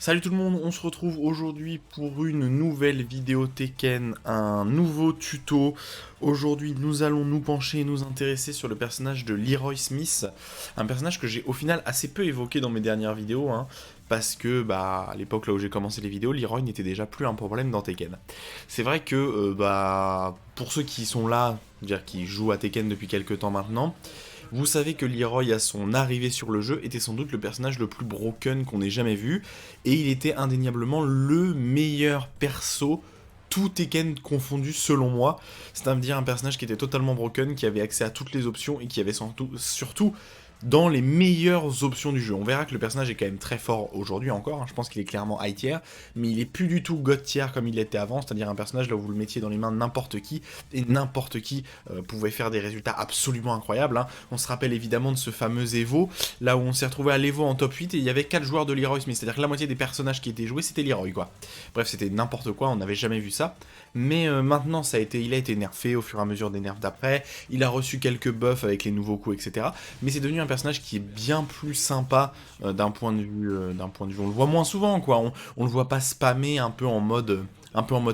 Salut tout le monde, on se retrouve aujourd'hui pour une nouvelle vidéo Tekken, un nouveau tuto. Aujourd'hui nous allons nous pencher et nous intéresser sur le personnage de Leroy Smith, un personnage que j'ai au final assez peu évoqué dans mes dernières vidéos, parce que à l'époque là où j'ai commencé les vidéos, Leroy n'était déjà plus un problème dans Tekken. C'est vrai que pour ceux qui sont là, dire qui jouent à Tekken depuis quelques temps maintenant, vous savez que Leroy, à son arrivée sur le jeu, était sans doute le personnage le plus broken qu'on ait jamais vu, et il était indéniablement le meilleur perso, tout Tekken confondu selon moi. C'est-à-dire un personnage qui était totalement broken, qui avait accès à toutes les options, et qui avait surtout dans les meilleures options du jeu. On verra que le personnage est quand même très fort aujourd'hui encore, je pense qu'il est clairement high tier, mais il est plus du tout god tier comme il l'était avant, c'est-à-dire un personnage là où vous le mettiez dans les mains de n'importe qui, et n'importe qui pouvait faire des résultats absolument incroyables. On se rappelle évidemment de ce fameux Evo, là où on s'est retrouvé à l'Evo en top 8, et il y avait 4 joueurs de Leroy Smith, c'est-à-dire que la moitié des personnages qui étaient joués c'était Leroy quoi. Bref, c'était n'importe quoi, on n'avait jamais vu ça. Mais maintenant, il a été nerfé au fur et à mesure des nerfs d'après, il a reçu quelques buffs avec les nouveaux coups, etc. Mais c'est devenu un personnage qui est bien plus sympa d'un point de vue, on le voit moins souvent, quoi. On le voit pas spammer un peu en mode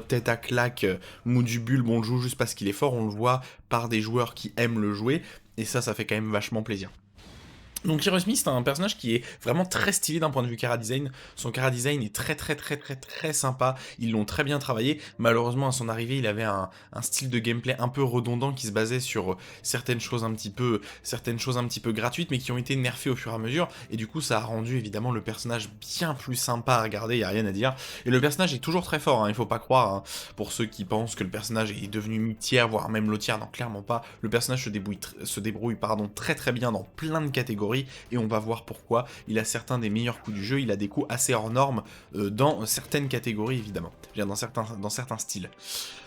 tête à claque, mou du bulbe, on le joue juste parce qu'il est fort, on le voit par des joueurs qui aiment le jouer, et ça fait quand même vachement plaisir. Donc Leroy Smith, c'est un personnage qui est vraiment très stylé d'un point de vue chara design. Son chara design est très sympa. Ils l'ont très bien travaillé. Malheureusement, à son arrivée, il avait un style de gameplay un peu redondant qui se basait sur certaines choses un petit peu gratuites, mais qui ont été nerfées au fur et à mesure. Et du coup, ça a rendu évidemment le personnage bien plus sympa à regarder. Il y a rien à dire. Et le personnage est toujours très fort. Il faut pas croire. Pour ceux qui pensent que le personnage est devenu mi-tiers, voire même low tiers, non, clairement pas. Le personnage se débrouille très bien dans plein de catégories, et on va voir pourquoi. Il a certains des meilleurs coups du jeu, il a des coups assez hors normes dans certaines catégories évidemment, je veux dire dans certains styles.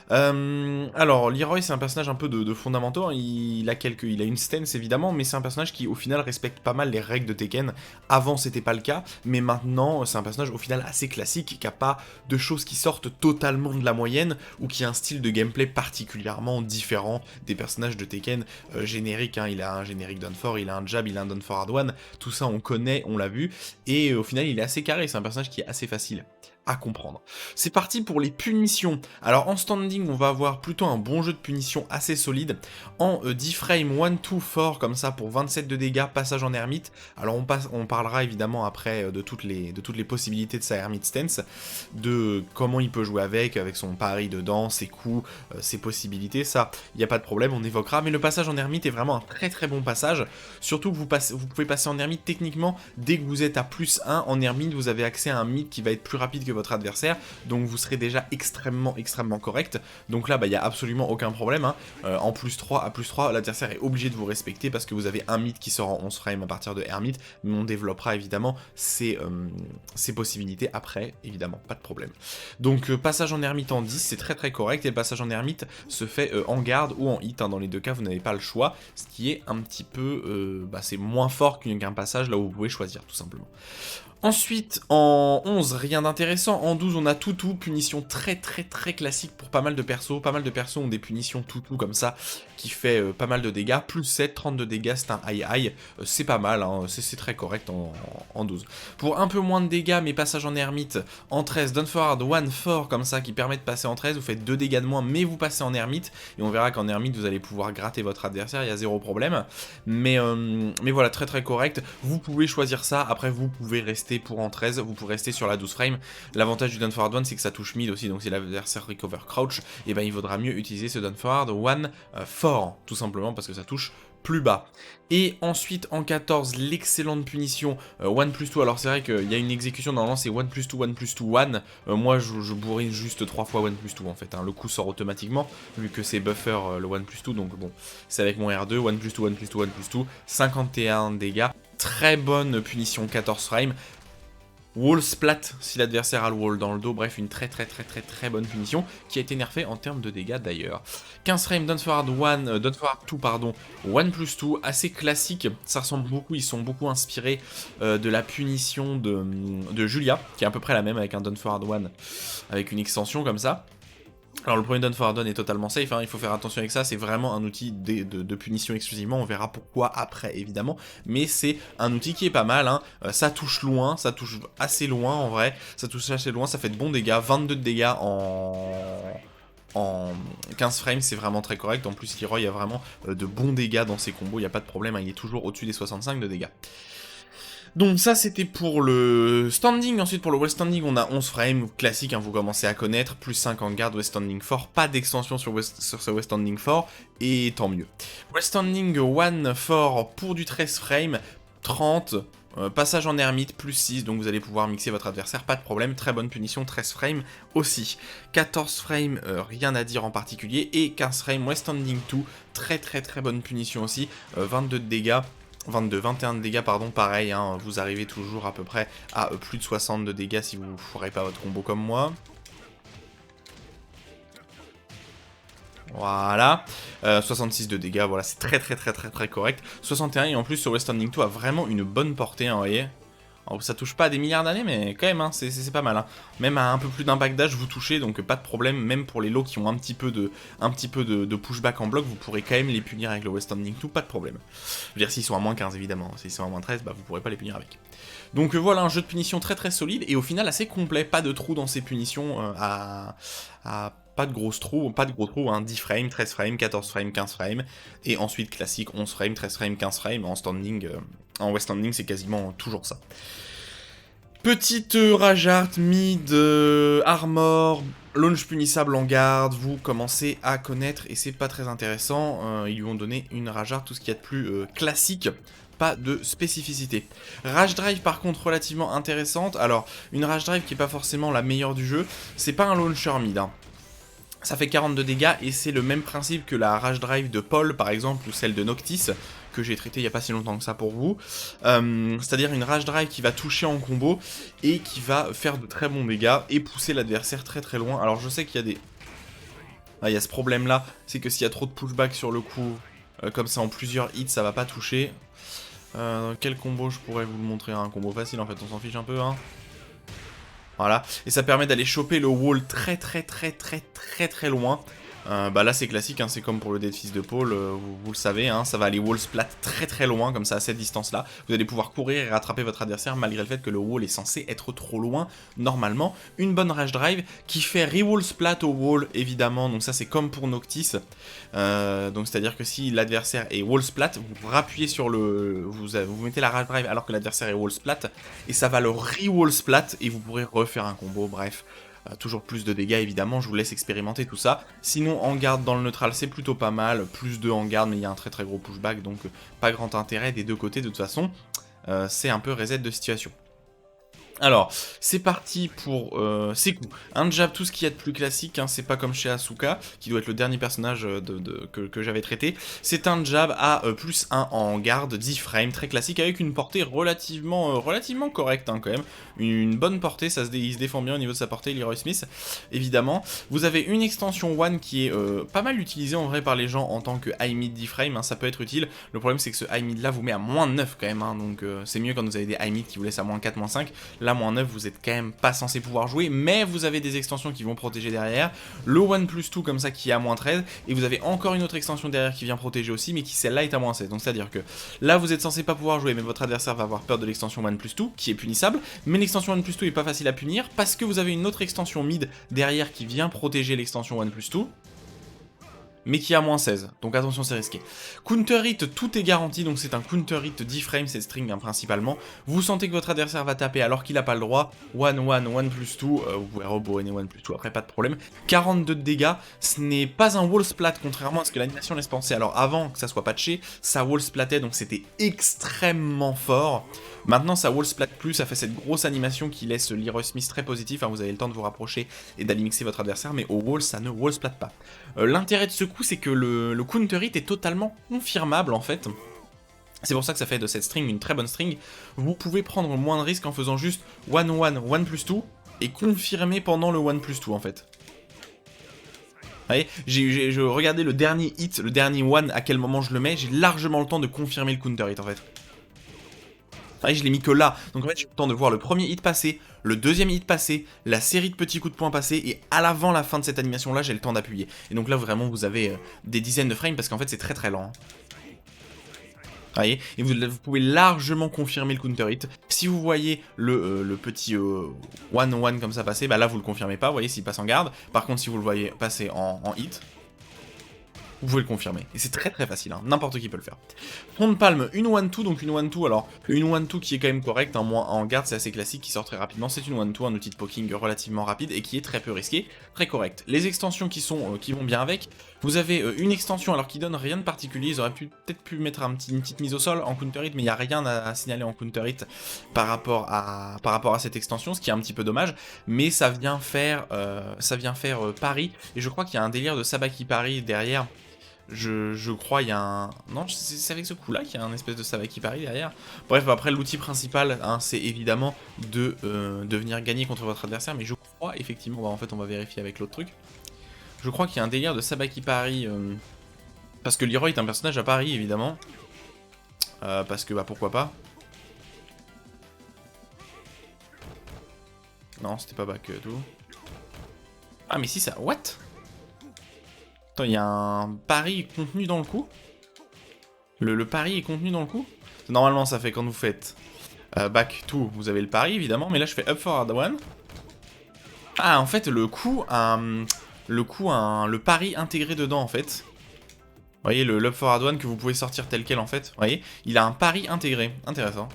Alors, Leroy, c'est un personnage un peu de fondamentaux, il a une stance évidemment, mais c'est un personnage qui au final respecte pas mal les règles de Tekken. Avant c'était pas le cas, mais maintenant c'est un personnage au final assez classique, qui a pas de choses qui sortent totalement de la moyenne, ou qui a un style de gameplay particulièrement différent des personnages de Tekken génériques. Il a un générique down 4, il a un jab, il a un down forward one, tout ça on connaît, on l'a vu, et au final il est assez carré, c'est un personnage qui est assez facile à comprendre. C'est parti pour les punitions. Alors en standing, on va avoir plutôt un bon jeu de punition assez solide. En 10 frames 1-2-4 comme ça pour 27 de dégâts, passage en ermite. Alors on parlera évidemment après de toutes les possibilités de sa ermite stance, de comment il peut jouer avec son pari dedans, ses coups, ses possibilités, ça, il n'y a pas de problème, on évoquera. Mais le passage en ermite est vraiment un très bon passage, surtout que vous pouvez passer en ermite techniquement dès que vous êtes à plus 1 en ermite, vous avez accès à un mythe qui va être plus rapide que votre adversaire, donc vous serez déjà extrêmement correct. Donc là, il n'y a absolument aucun problème. En plus 3 à plus 3, l'adversaire est obligé de vous respecter parce que vous avez un mythe qui sort en 11 frames à partir de Hermite, mais on développera évidemment ces possibilités après, évidemment, pas de problème. Donc passage en ermite en 10, c'est très correct, et le passage en ermite se fait en garde ou en hit, dans les deux cas vous n'avez pas le choix, ce qui est un petit peu, c'est moins fort qu'un passage là où vous pouvez choisir tout simplement. Ensuite, en 11, rien d'intéressant. En 12, on a toutou, punition très classique pour pas mal de persos. Pas mal de persos ont des punitions toutou comme ça, qui fait pas mal de dégâts. Plus 7, 32 dégâts, c'est un high. C'est pas mal, c'est très correct en 12. Pour un peu moins de dégâts, mais passage en ermite, en 13, down forward 1-4 comme ça, qui permet de passer en 13. Vous faites 2 dégâts de moins, mais vous passez en ermite. Et on verra qu'en ermite, vous allez pouvoir gratter votre adversaire, il y a zéro problème. Mais voilà, très correct. Vous pouvez choisir ça, après vous pouvez rester pour en 13, vous pourrez rester sur la 12 frame. L'avantage du down forward one, c'est que ça touche mid aussi, donc si l'adversaire recover crouch, et il vaudra mieux utiliser ce down forward one fort, tout simplement parce que ça touche plus bas. Et ensuite en 14, l'excellente punition 1+2. Alors c'est vrai qu'il y a une exécution, normalement c'est 1+2, 1+2, 1. Moi je bourrine juste 3 fois 1+2 en fait. Le coup sort automatiquement vu que c'est buffer le 1+2, donc bon, c'est avec mon R2, 1+2, 1+2, 1+2, 51 dégâts. Très bonne punition, 14 frames. Wall splat si l'adversaire a le wall dans le dos, bref une très bonne punition qui a été nerfée en termes de dégâts d'ailleurs. 15 frames down forward 2 pardon, 1+2, assez classique, ça ressemble beaucoup, ils sont beaucoup inspirés de la punition de Julia, qui est à peu près la même avec un down forward 1 avec une extension comme ça. Alors le premier Down for Down est totalement safe, hein, il faut faire attention avec ça, c'est vraiment un outil de punition exclusivement, on verra pourquoi après évidemment, mais c'est un outil qui est pas mal, hein. Ça touche loin, ça touche assez loin en vrai, ça touche assez loin, ça fait de bons dégâts, 22 de dégâts en 15 frames, c'est vraiment très correct, en plus Leroy a vraiment de bons dégâts dans ses combos, il n'y a pas de problème, hein, il est toujours au-dessus des 65 de dégâts. Donc ça c'était pour le standing, ensuite pour le west standing on a 11 frames, classique hein, vous commencez à connaître, plus 5 en garde, west standing 4, pas d'extension sur ce west standing 4, et tant mieux. West standing 1 4 pour du 13 frames, 30, passage en ermite, plus 6, donc vous allez pouvoir mixer votre adversaire, pas de problème, très bonne punition, 13 frames aussi. 14 frames, rien à dire en particulier, et 15 frames, west standing 2, très bonne punition aussi, 22 de dégâts. 21 de dégâts, pardon, pareil, hein, vous arrivez toujours à peu près à plus de 60 de dégâts si vous ne ferez pas votre combo comme moi. Voilà, 66 de dégâts, voilà, c'est très correct. 61 et en plus sur West Standing 2 a vraiment une bonne portée, hein, vous voyez. Alors, ça touche pas à des milliards d'années, mais quand même, hein, c'est pas mal. Hein. Même à un peu plus d'impact d'âge, vous touchez, donc pas de problème. Même pour les lots qui ont un petit peu de pushback en bloc, vous pourrez quand même les punir avec le West Standing 2, pas de problème. Je veux dire, s'ils sont à moins 15, évidemment. S'ils sont à moins 13, bah, vous pourrez pas les punir avec. Donc voilà, un jeu de punition très solide, et au final assez complet. Pas de trous dans ces punitions, pas de gros trous, hein, 10 frames, 13 frames, 14 frames, 15 frames, et ensuite classique, 11 frames, 13 frames, 15 frames, en standing, en west standing c'est quasiment toujours ça. Petite Rajart, mid, armor, launch punissable en garde, vous commencez à connaître, et c'est pas très intéressant, ils lui ont donné une Rajart, tout ce qu'il y a de plus classique, pas de spécificité. Rage Drive par contre relativement intéressante, alors une Rage Drive qui est pas forcément la meilleure du jeu, c'est pas un launcher mid, hein. Ça fait 42 dégâts et c'est le même principe que la Rage Drive de Paul par exemple ou celle de Noctis que j'ai traité il n'y a pas si longtemps que ça pour vous. C'est-à-dire une Rage Drive qui va toucher en combo et qui va faire de très bons dégâts et pousser l'adversaire très loin. Alors je sais qu'il y a des... Ah, il y a ce problème là, c'est que s'il y a trop de pushback sur le coup, comme ça en plusieurs hits ça va pas toucher. Quel combo je pourrais vous le montrer? Un combo facile en fait, on s'en fiche un peu hein. Voilà, et ça permet d'aller choper le wall très loin. Bah là c'est classique, hein, c'est comme pour le Dead Fist de Paul, vous le savez, hein, ça va aller wall splat très loin, comme ça à cette distance là. Vous allez pouvoir courir et rattraper votre adversaire malgré le fait que le wall est censé être trop loin normalement. Une bonne Rage Drive qui fait re-wall splat au wall évidemment, donc ça c'est comme pour Noctis. Donc c'est à dire que si l'adversaire est wall splat, vous rappuyez sur le... Vous mettez la Rage Drive alors que l'adversaire est wall splat, et ça va le re-wall splat et vous pourrez refaire un combo, bref. Toujours plus de dégâts évidemment, je vous laisse expérimenter tout ça. Sinon en garde dans le neutral c'est plutôt pas mal, plus 2 en garde mais il y a un très gros pushback donc pas grand intérêt des deux côtés de toute façon. C'est un peu reset de situation. Alors, c'est parti pour ces coups. Un jab, tout ce qu'il y a de plus classique, hein, c'est pas comme chez Asuka, qui doit être le dernier personnage que j'avais traité. C'est un jab à plus 1 en garde, 10 frames, très classique, avec une portée relativement correcte hein, quand même. Une bonne portée, il se défend bien au niveau de sa portée, Leroy Smith, évidemment. Vous avez une extension One qui est pas mal utilisée en vrai par les gens en tant que high mid 10 frames, hein, ça peut être utile. Le problème c'est que ce high mid là vous met à moins 9 quand même, hein, donc c'est mieux quand vous avez des high mid qui vous laissent à moins 4, moins 5. Là, moins 9, vous êtes quand même pas censé pouvoir jouer, mais vous avez des extensions qui vont protéger derrière. Le OnePlus2 comme ça qui est à moins 13, et vous avez encore une autre extension derrière qui vient protéger aussi, mais qui celle-là est à moins 16. Donc c'est-à-dire que là, vous êtes censé pas pouvoir jouer, mais votre adversaire va avoir peur de l'extension OnePlus2, qui est punissable, mais l'extension OnePlus2 est pas facile à punir, parce que vous avez une autre extension mid derrière qui vient protéger l'extension OnePlus2, mais qui a moins 16, donc attention c'est risqué. Counter hit, tout est garanti, donc c'est un counter hit 10 frames, c'est string hein, principalement. Vous sentez que votre adversaire va taper alors qu'il n'a pas le droit, 1 plus 2, vous pouvez rebonner 1 plus 2 après, pas de problème. 42 de dégâts, ce n'est pas un wall splat, contrairement à ce que l'animation laisse penser. Alors avant que ça soit patché, ça wall splattait, donc c'était extrêmement fort. Maintenant ça wall splat plus, ça fait cette grosse animation qui laisse Leroy Smith très positif, hein, vous avez le temps de vous rapprocher et d'aller mixer votre adversaire, mais au wall ça ne wall splat pas. L'intérêt de ce coup c'est que le counter hit est totalement confirmable en fait. C'est pour ça que ça fait de cette string une très bonne string. Vous pouvez prendre moins de risques en faisant juste 1 plus 2 et confirmer pendant le 1 plus 2 en fait. Vous voyez, je regardais le dernier hit, le dernier one, à quel moment je le mets, j'ai largement le temps de confirmer le counter hit en fait. Ah, je l'ai mis que là. Donc en fait, j'ai eu le temps de voir le premier hit passer, le deuxième hit passer, la série de petits coups de poing passer, et à l'avant la fin de cette animation-là, j'ai le temps d'appuyer. Et donc là, vraiment, vous avez des dizaines de frames, parce qu'en fait, c'est très très lent. Hein. Vous voyez, et vous pouvez largement confirmer le counter hit. Si vous voyez le petit 1-1 comme ça passer, bah là, vous le confirmez pas, vous voyez, s'il passe en garde. Par contre, si vous le voyez passer en hit, vous pouvez le confirmer. Et c'est très très facile, hein. N'importe qui peut le faire. Front de palme, une 1-2, donc une 1-2, alors une 1-2 qui est quand même correcte, hein, moins en garde, c'est assez classique, qui sort très rapidement, c'est une 1-2, un outil de poking relativement rapide et qui est très peu risqué, très correct. Les extensions qui vont bien avec, vous avez une extension alors qui donne rien de particulier, ils auraient peut-être pu mettre une petite mise au sol en counter hit, mais il n'y a rien à signaler en counter hit par rapport à cette extension, ce qui est un petit peu dommage, mais ça vient faire pari, et je crois qu'il y a un délire de Sabaki pari derrière. Je crois il y a un... Non, c'est avec ce coup-là qu'il y a un espèce de Sabaki pari derrière. Bref, bah, après l'outil principal, hein, c'est évidemment de venir gagner contre votre adversaire, mais je crois effectivement, bah, en fait on va vérifier avec l'autre truc. Je crois qu'il y a un délire de Sabaki pari, parce que Leroy est un personnage à pari évidemment. Parce que bah pourquoi pas. Non, c'était pas back tout. Ah mais si ça... What? Attends, il y a un pari contenu dans le coup? Le pari est contenu dans le coup? Normalement, ça fait quand vous faites back 2, vous avez le pari évidemment, mais là je fais up forward 1. Ah, en fait, le pari intégré dedans en fait. Vous voyez, le up forward 1 que vous pouvez sortir tel quel en fait. Vous voyez, il a un pari intégré. Intéressant.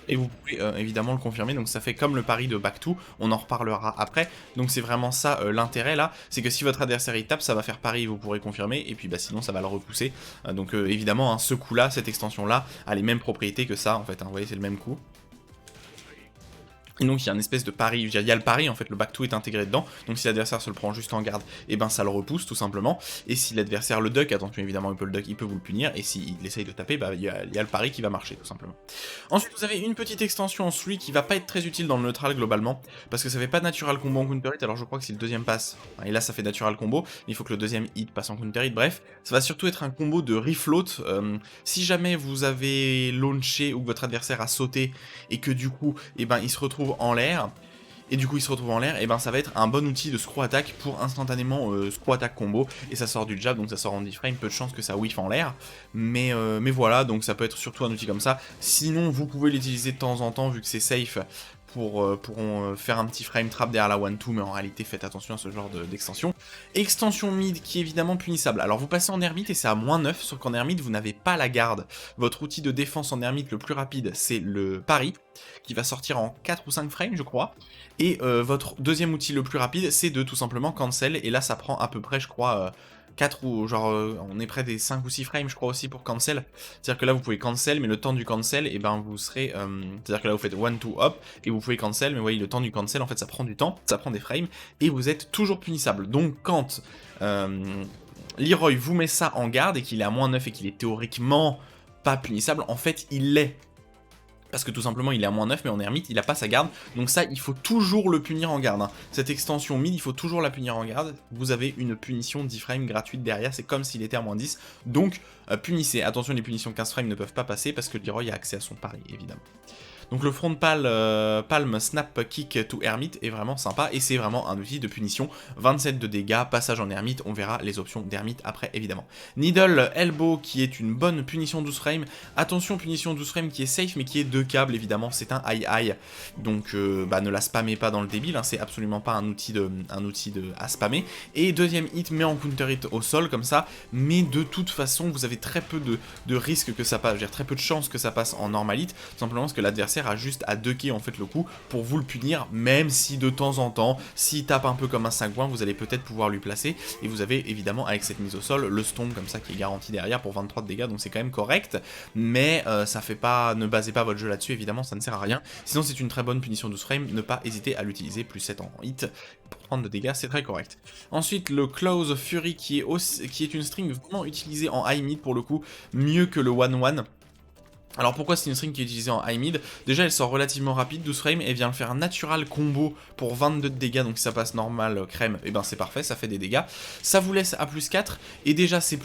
Et vous pouvez évidemment le confirmer, donc ça fait comme le pari de back 2, on en reparlera après. Donc c'est vraiment ça l'intérêt là, c'est que si votre adversaire il tape, ça va faire pari, vous pourrez confirmer, et puis bah sinon ça va le repousser. Donc évidemment, hein, ce coup là, cette extension là, a les mêmes propriétés que ça en fait, hein, vous voyez c'est le même coup. Et donc il y a une espèce de pari, il y a le pari en fait, le back 2 est intégré dedans, donc si l'adversaire se le prend juste en garde, et ben ça le repousse tout simplement, et si l'adversaire le duck, attention évidemment il peut le duck, il peut vous le punir, et s'il essaye de taper, bah il y a le pari qui va marcher tout simplement. Ensuite vous avez une petite extension en 3 qui va pas être très utile dans le neutral globalement, parce que ça fait pas natural combo en counter hit, alors je crois que c'est le deuxième pass, et là ça fait natural combo, il faut que le deuxième hit passe en counter hit, bref, ça va surtout être un combo de refloat, si jamais vous avez launché ou que votre adversaire a sauté, et que du coup, et ben il se retrouve en l'air, et du coup il se retrouve en l'air, et ben ça va être un bon outil de screw attack pour instantanément screw attack combo, et ça sort du jab, donc ça sort en 10 frames, peu de chance que ça whiff en l'air, mais voilà, donc ça peut être surtout un outil comme ça. Sinon vous pouvez l'utiliser de temps en temps vu que c'est safe pour faire un petit frame trap derrière la 1-2, mais en réalité faites attention à ce genre d'extension. Extension mid qui est évidemment punissable. Alors vous passez en ermite et c'est à -9, sauf qu'en ermite vous n'avez pas la garde. Votre outil de défense en ermite le plus rapide c'est le pari, qui va sortir en 4 ou 5 frames je crois. Et votre deuxième outil le plus rapide c'est de tout simplement cancel, et là ça prend à peu près je crois... 4 ou genre on est près des 5 ou 6 frames je crois aussi pour cancel, c'est à dire que là vous pouvez cancel, mais le temps du cancel et ben vous serez c'est à dire que là vous faites 1-2 hop et vous pouvez cancel, mais vous voyez le temps du cancel en fait ça prend du temps, ça prend des frames et vous êtes toujours punissable. Donc quand Leroy vous met ça en garde et qu'il est à -9 et qu'il est théoriquement pas punissable, en fait il l'est. Parce que tout simplement il est à -9 mais en ermite il a pas sa garde, donc ça il faut toujours le punir en garde, hein. Cette extension mid il faut toujours la punir en garde, vous avez une punition 10 frames gratuite derrière, c'est comme s'il était à -10, donc punissez, attention les punitions 15 frames ne peuvent pas passer parce que Leroy a accès à son pari évidemment. Donc le front palm snap kick to hermite est vraiment sympa et c'est vraiment un outil de punition. 27 de dégâts, passage en hermite, on verra les options d'hermite après évidemment. Needle elbow qui est une bonne punition 12 frames. Attention, punition 12 frames qui est safe mais qui est 2 câbles évidemment, c'est un high. Donc ne la spammez pas dans le débile, hein, c'est absolument pas un outil à spammer. Et deuxième hit met en counter hit au sol comme ça, mais de toute façon vous avez très peu de risque que ça passe, très peu de chance que ça passe en normal hit, simplement parce que l'adversaire a juste à ducker en fait le coup pour vous le punir, même si de temps en temps, s'il tape un peu comme un 5 points, vous allez peut-être pouvoir lui placer, et vous avez évidemment avec cette mise au sol, le stomp comme ça qui est garanti derrière pour 23 de dégâts, donc c'est quand même correct, mais ça fait pas, ne basez pas votre jeu là-dessus, évidemment ça ne sert à rien, sinon c'est une très bonne punition 12 frames, ne pas hésiter à l'utiliser, plus 7 en hit, pour 30 de dégâts, c'est très correct. Ensuite le Close Fury qui est une string vraiment utilisée en high mid pour le coup, mieux que le 1-1, Alors pourquoi c'est une string qui est utilisée en high mid? Déjà elle sort relativement rapide, 12 frames, et vient faire natural combo pour 22 de dégâts, donc si ça passe normal crème, et ben c'est parfait, ça fait des dégâts. Ça vous laisse à plus 4, et déjà c'est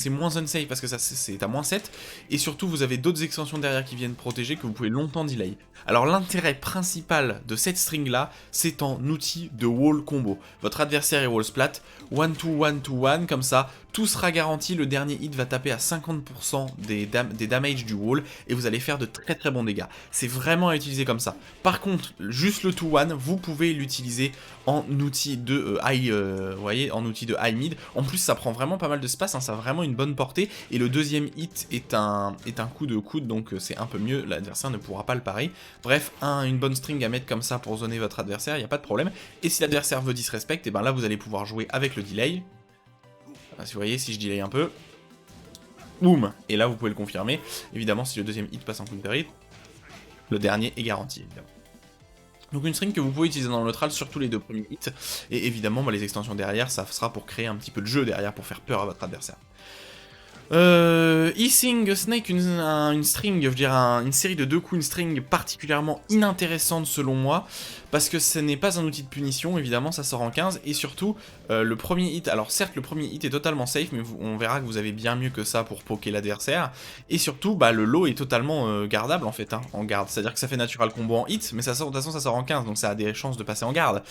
moins unsafe parce que ça c'est à moins 7, et surtout vous avez d'autres extensions derrière qui viennent protéger que vous pouvez longtemps delay. Alors l'intérêt principal de cette string là, c'est en outil de wall combo. Votre adversaire est wall splat, 1-2-1-2-1, comme ça, tout sera garanti, le dernier hit va taper à 50% des damage du wall, et vous allez faire de très très bons dégâts. C'est vraiment à utiliser comme ça. Par contre, juste le 2-1, vous pouvez l'utiliser en outil de en outil de high mid. En plus, ça prend vraiment pas mal de space, hein, ça a vraiment une bonne portée, et le deuxième hit est un coup de coude, donc c'est un peu mieux, l'adversaire ne pourra pas le parer. Bref, une bonne string à mettre comme ça pour zoner votre adversaire, il n'y a pas de problème. Et si l'adversaire veut disrespect, et ben là vous allez pouvoir jouer avec le delay. Si vous voyez, si je delay un peu, boum, et là vous pouvez le confirmer. Évidemment, si le deuxième hit passe en counter hit, le dernier est garanti, évidemment. Donc une string que vous pouvez utiliser dans le neutral sur tous les deux premiers hits, et évidemment les extensions derrière, ça sera pour créer un petit peu de jeu derrière, pour faire peur à votre adversaire. Hissing Snake, une string, je veux dire une série de 2 coups, une string particulièrement inintéressante selon moi, parce que ce n'est pas un outil de punition, évidemment ça sort en 15, et surtout le premier hit, alors certes le premier hit est totalement safe, mais on verra que vous avez bien mieux que ça pour poker l'adversaire, et surtout bah, le lot est totalement gardable en fait, hein, en garde, c'est-à-dire que ça fait natural combo en hit, mais ça sort, de toute façon ça sort en 15, donc ça a des chances de passer en garde.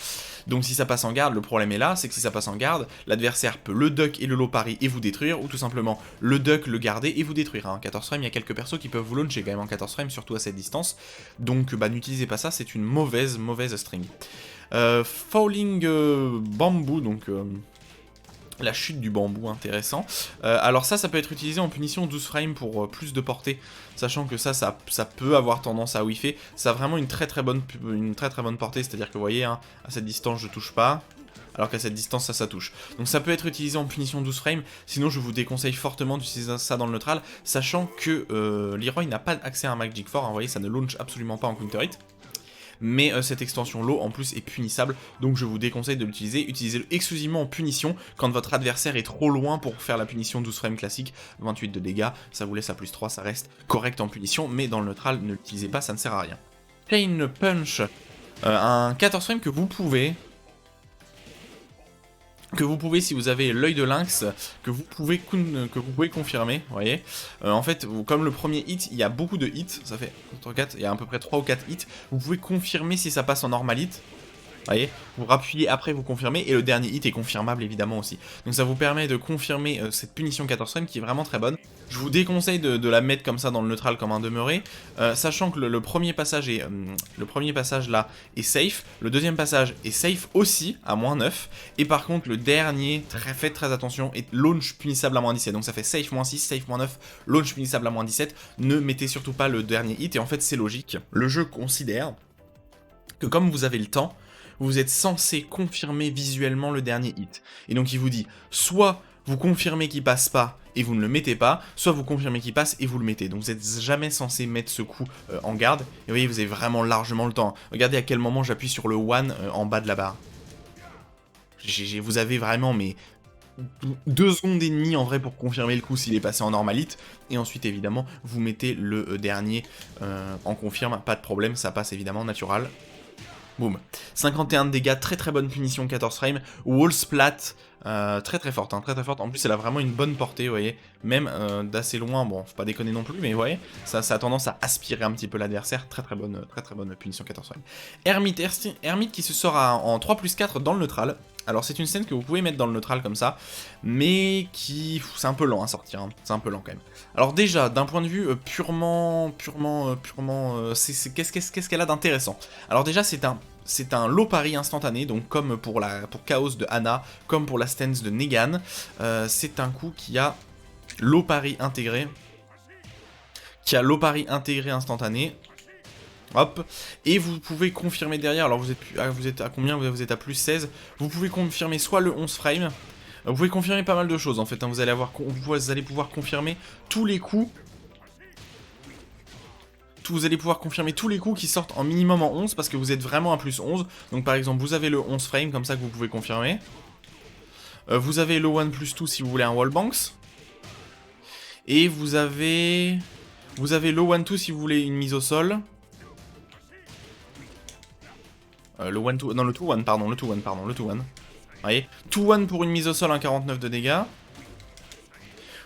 Donc si ça passe en garde, le problème est là, c'est que si ça passe en garde, l'adversaire peut le duck et le low parry et vous détruire, ou tout simplement le duck, le garder et vous détruire. En 14 frames, il y a quelques persos qui peuvent vous launcher quand même en 14 frames, surtout à cette distance. Donc bah, n'utilisez pas ça, c'est une mauvaise string. Falling Bamboo, donc la chute du bambou, intéressant. Alors ça peut être utilisé en punition 12 frames pour plus de portée, sachant que ça peut avoir tendance à whiffer. Ça a vraiment une très très bonne portée, c'est-à-dire que vous voyez, hein, à cette distance je touche pas, alors qu'à cette distance ça touche. Donc ça peut être utilisé en punition 12 frames, sinon je vous déconseille fortement d'utiliser ça dans le neutral, sachant que Leroy n'a pas accès à un Magic 4, hein, vous voyez ça ne launch absolument pas en counter hit. Mais cette extension low en plus est punissable, donc je vous déconseille de l'utiliser. Utilisez-le exclusivement en punition quand votre adversaire est trop loin pour faire la punition 12 frames classique, 28 de dégâts, ça vous laisse à plus 3, ça reste correct en punition, mais dans le neutral, ne l'utilisez pas, ça ne sert à rien. Chain Punch, un 14 frames que vous pouvez si vous avez l'œil de lynx, que vous pouvez confirmer, vous voyez. En fait, comme le premier hit, il y a beaucoup de hits, ça fait 4, il y a à peu près 3 ou 4 hits, vous pouvez confirmer si ça passe en normal hit. Vous voyez, vous rappuyez après, vous confirmez, et le dernier hit est confirmable évidemment aussi. Donc ça vous permet de confirmer cette punition 14 frames qui est vraiment très bonne. Je vous déconseille de la mettre comme ça dans le neutral comme un demeuré, sachant que le premier passage là est safe, le deuxième passage est safe aussi à moins 9, et par contre le dernier, faites très attention, est launch punissable à moins 17. Donc ça fait safe moins 6, safe moins 9, launch punissable à moins 17, ne mettez surtout pas le dernier hit, et en fait c'est logique. Le jeu considère que comme vous avez le temps, vous êtes censé confirmer visuellement le dernier hit. Et donc il vous dit, soit vous confirmez qu'il passe pas et vous ne le mettez pas, soit vous confirmez qu'il passe et vous le mettez. Donc vous n'êtes jamais censé mettre ce coup en garde. Et vous voyez, vous avez vraiment largement le temps. Regardez à quel moment j'appuie sur le 1 en bas de la barre. Vous avez vraiment mais 2 secondes et demie en vrai pour confirmer le coup s'il est passé en normal hit. Et ensuite évidemment vous mettez le dernier en confirme, pas de problème, ça passe évidemment natural. Boum. 51 de dégâts, très très bonne punition, 14 frames. Wall splat, très très forte, hein, très très forte. En plus, elle a vraiment une bonne portée, vous voyez. Même d'assez loin, bon, faut pas déconner non plus, mais vous voyez, ça a tendance à aspirer un petit peu l'adversaire. Très très bonne punition, 14 frames. Hermite qui se sort en 3+4 dans le neutral. Alors c'est une scène que vous pouvez mettre dans le neutral comme ça, mais qui... c'est un peu lent à sortir, hein. C'est un peu lent quand même. Alors déjà, d'un point de vue purement... qu'est-ce qu'elle a d'intéressant? Alors déjà, c'est un low parry instantané, donc comme pour Chaos de Ana, comme pour la stance de Negan, c'est un coup qui a low parry intégré, instantané. Hop, et vous pouvez confirmer derrière, alors vous êtes à combien? Vous êtes à plus 16, vous pouvez confirmer soit le 11 frame, vous pouvez confirmer pas mal de choses en fait, hein. Vous allez pouvoir confirmer tous les coups, qui sortent en minimum en 11, parce que vous êtes vraiment à plus 11, donc par exemple vous avez le 11 frame, comme ça que vous pouvez confirmer, vous avez le 1+2 si vous voulez un wallbanks, et vous avez Vous avez le 1-2 si vous voulez une mise au sol. Le 1-2, non le 2-1, pardon, le 2-1, pardon, le 2-1. Vous voyez, 2-1 pour une mise au sol, un 49 de dégâts.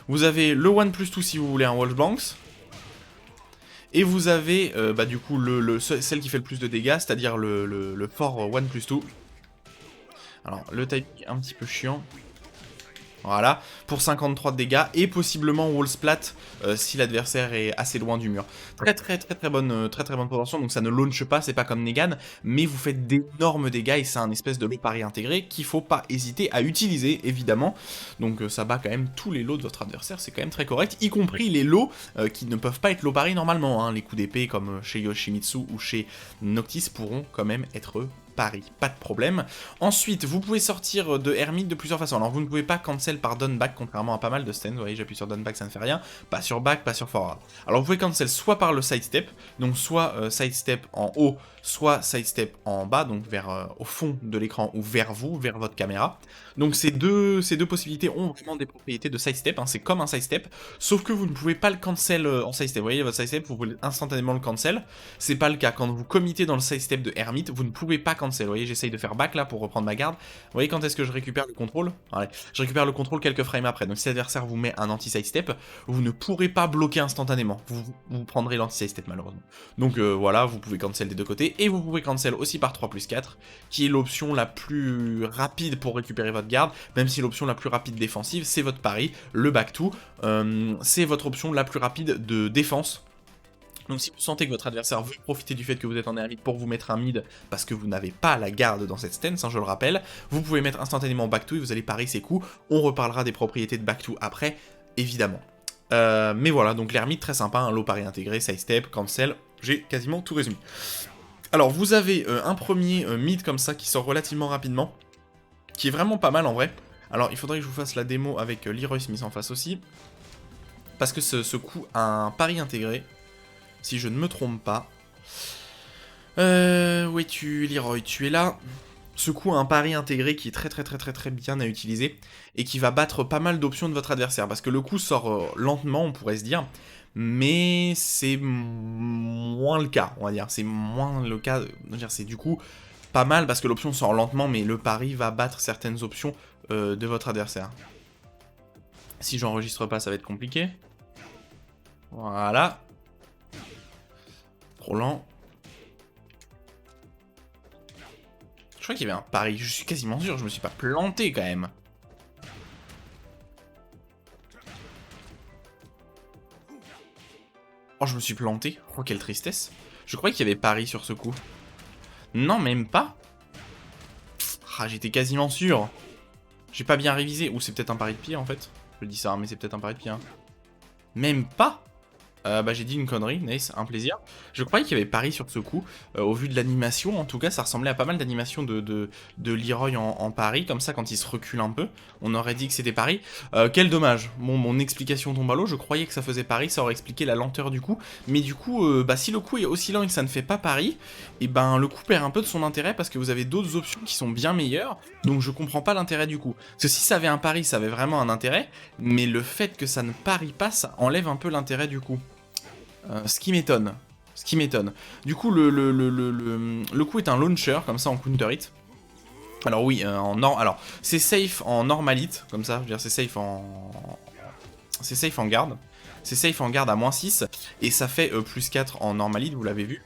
Vous avez le 1 plus 2 si vous voulez un Wolf Blanks. Et vous avez, bah du coup, celle qui fait le plus de dégâts, c'est-à-dire le fort 1 plus 2. Alors, le type un petit peu chiant. Voilà, pour 53 de dégâts, et possiblement wall splat si l'adversaire est assez loin du mur. Très bonne proportion, donc ça ne launch pas, c'est pas comme Negan, mais vous faites d'énormes dégâts, et c'est un espèce de lot pari intégré qu'il faut pas hésiter à utiliser, évidemment. Donc ça bat quand même tous les lots de votre adversaire, c'est quand même très correct, y compris les lots qui ne peuvent pas être lot pari normalement, hein. Les coups d'épée comme chez Yoshimitsu ou chez Noctis pourront quand même être pari, pas de problème. Ensuite, vous pouvez sortir de Hermite de plusieurs façons. Alors, vous ne pouvez pas cancel par down back, contrairement à pas mal de stands. Vous voyez, j'appuie sur down back, ça ne fait rien. Pas sur back, pas sur forward. Alors, vous pouvez cancel soit par le sidestep, donc soit sidestep en haut, soit sidestep en bas, donc vers au fond de l'écran ou vers vous, vers votre caméra. Donc, ces deux possibilités ont vraiment des propriétés de sidestep, hein. C'est comme un sidestep, sauf que vous ne pouvez pas le cancel en sidestep. Vous voyez, votre sidestep, vous pouvez instantanément le cancel. C'est pas le cas. Quand vous committez dans le sidestep de Hermite, vous ne pouvez pas cancel. Vous voyez, j'essaye de faire back là pour reprendre ma garde. Vous voyez quand est-ce que je récupère le contrôle? Allez, je récupère le contrôle quelques frames après. Donc si l'adversaire vous met un anti-sidestep, vous ne pourrez pas bloquer instantanément. Vous prendrez l'anti-sidestep malheureusement. Donc voilà, vous pouvez cancel des deux côtés. Et vous pouvez cancel aussi par 3+4, qui est l'option la plus rapide pour récupérer votre garde. Même si l'option la plus rapide défensive, c'est votre pari. Le back-to, c'est votre option la plus rapide de défense. Donc si vous sentez que votre adversaire veut profiter du fait que vous êtes en Hermite pour vous mettre un mid, parce que vous n'avez pas la garde dans cette stance, hein, je le rappelle, vous pouvez mettre instantanément back to et vous allez parier ses coups. On reparlera des propriétés de back to après, évidemment. Mais voilà, donc l'Hermite très sympa, un lot pari intégré, sidestep, cancel, j'ai quasiment tout résumé. Alors vous avez un premier mid comme ça qui sort relativement rapidement, qui est vraiment pas mal en vrai. Alors il faudrait que je vous fasse la démo avec Leroy Smith en face aussi, parce que ce coup a un pari intégré. Si je ne me trompe pas. Où es-tu, Leroy? Tu es là. Ce coup a un pari intégré qui est très bien à utiliser et qui va battre pas mal d'options de votre adversaire. Parce que le coup sort lentement, on pourrait se dire, mais c'est moins le cas, on va dire. C'est moins le cas, c'est du coup pas mal parce que l'option sort lentement, mais le pari va battre certaines options de votre adversaire. Si j'enregistre pas, ça va être compliqué. Voilà. Trop lent. Je crois qu'il y avait un pari, je suis quasiment sûr, je me suis pas planté quand même. Oh, je me suis planté. Oh, quelle tristesse. Je croyais qu'il y avait pari sur ce coup. Non, même pas. Ah, j'étais quasiment sûr. J'ai pas bien révisé. Ou c'est peut-être un pari de pied en fait. Je dis ça, mais c'est peut-être un pari de pied. Hein. Même pas. Bah j'ai dit une connerie, nice, un plaisir. Je croyais qu'il y avait pari sur ce coup, au vu de l'animation, en tout cas ça ressemblait à pas mal d'animations de Leroy en pari, comme ça quand il se recule un peu, on aurait dit que c'était pari. Quel dommage, bon mon explication tombe à l'eau, je croyais que ça faisait pari, ça aurait expliqué la lenteur du coup, mais du coup, bah si le coup est aussi lent et que ça ne fait pas pari, et ben le coup perd un peu de son intérêt parce que vous avez d'autres options qui sont bien meilleures, donc je comprends pas l'intérêt du coup. Parce que si ça avait un pari, ça avait vraiment un intérêt, mais le fait que ça ne parie pas, ça enlève un peu l'intérêt du coup. Ce qui m'étonne. Du coup, le coup est un launcher, comme ça, en counter hit. Alors oui, alors, c'est safe en normal hit, comme ça, je veux dire, c'est safe en... C'est safe en garde. C'est safe en garde à -6, et ça fait +4 en normal hit, vous l'avez vu.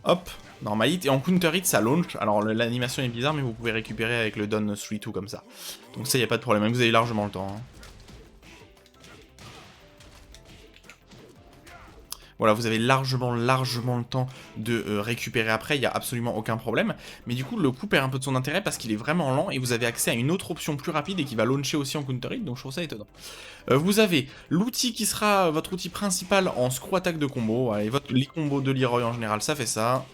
Hop, normal hit, et en counter hit, ça launch. Alors, l'animation est bizarre, mais vous pouvez récupérer avec le down 3-2 comme ça. Donc ça, y a pas de problème, vous avez largement le temps. Hein. Voilà, vous avez largement le temps de récupérer après, il n'y a absolument aucun problème. Mais du coup, le coup perd un peu de son intérêt parce qu'il est vraiment lent et vous avez accès à une autre option plus rapide et qui va launcher aussi en counter hit, donc je trouve ça étonnant. Vous avez l'outil qui sera votre outil principal en screw attack de combo. Allez, les combos de Leroy en général, ça fait ça.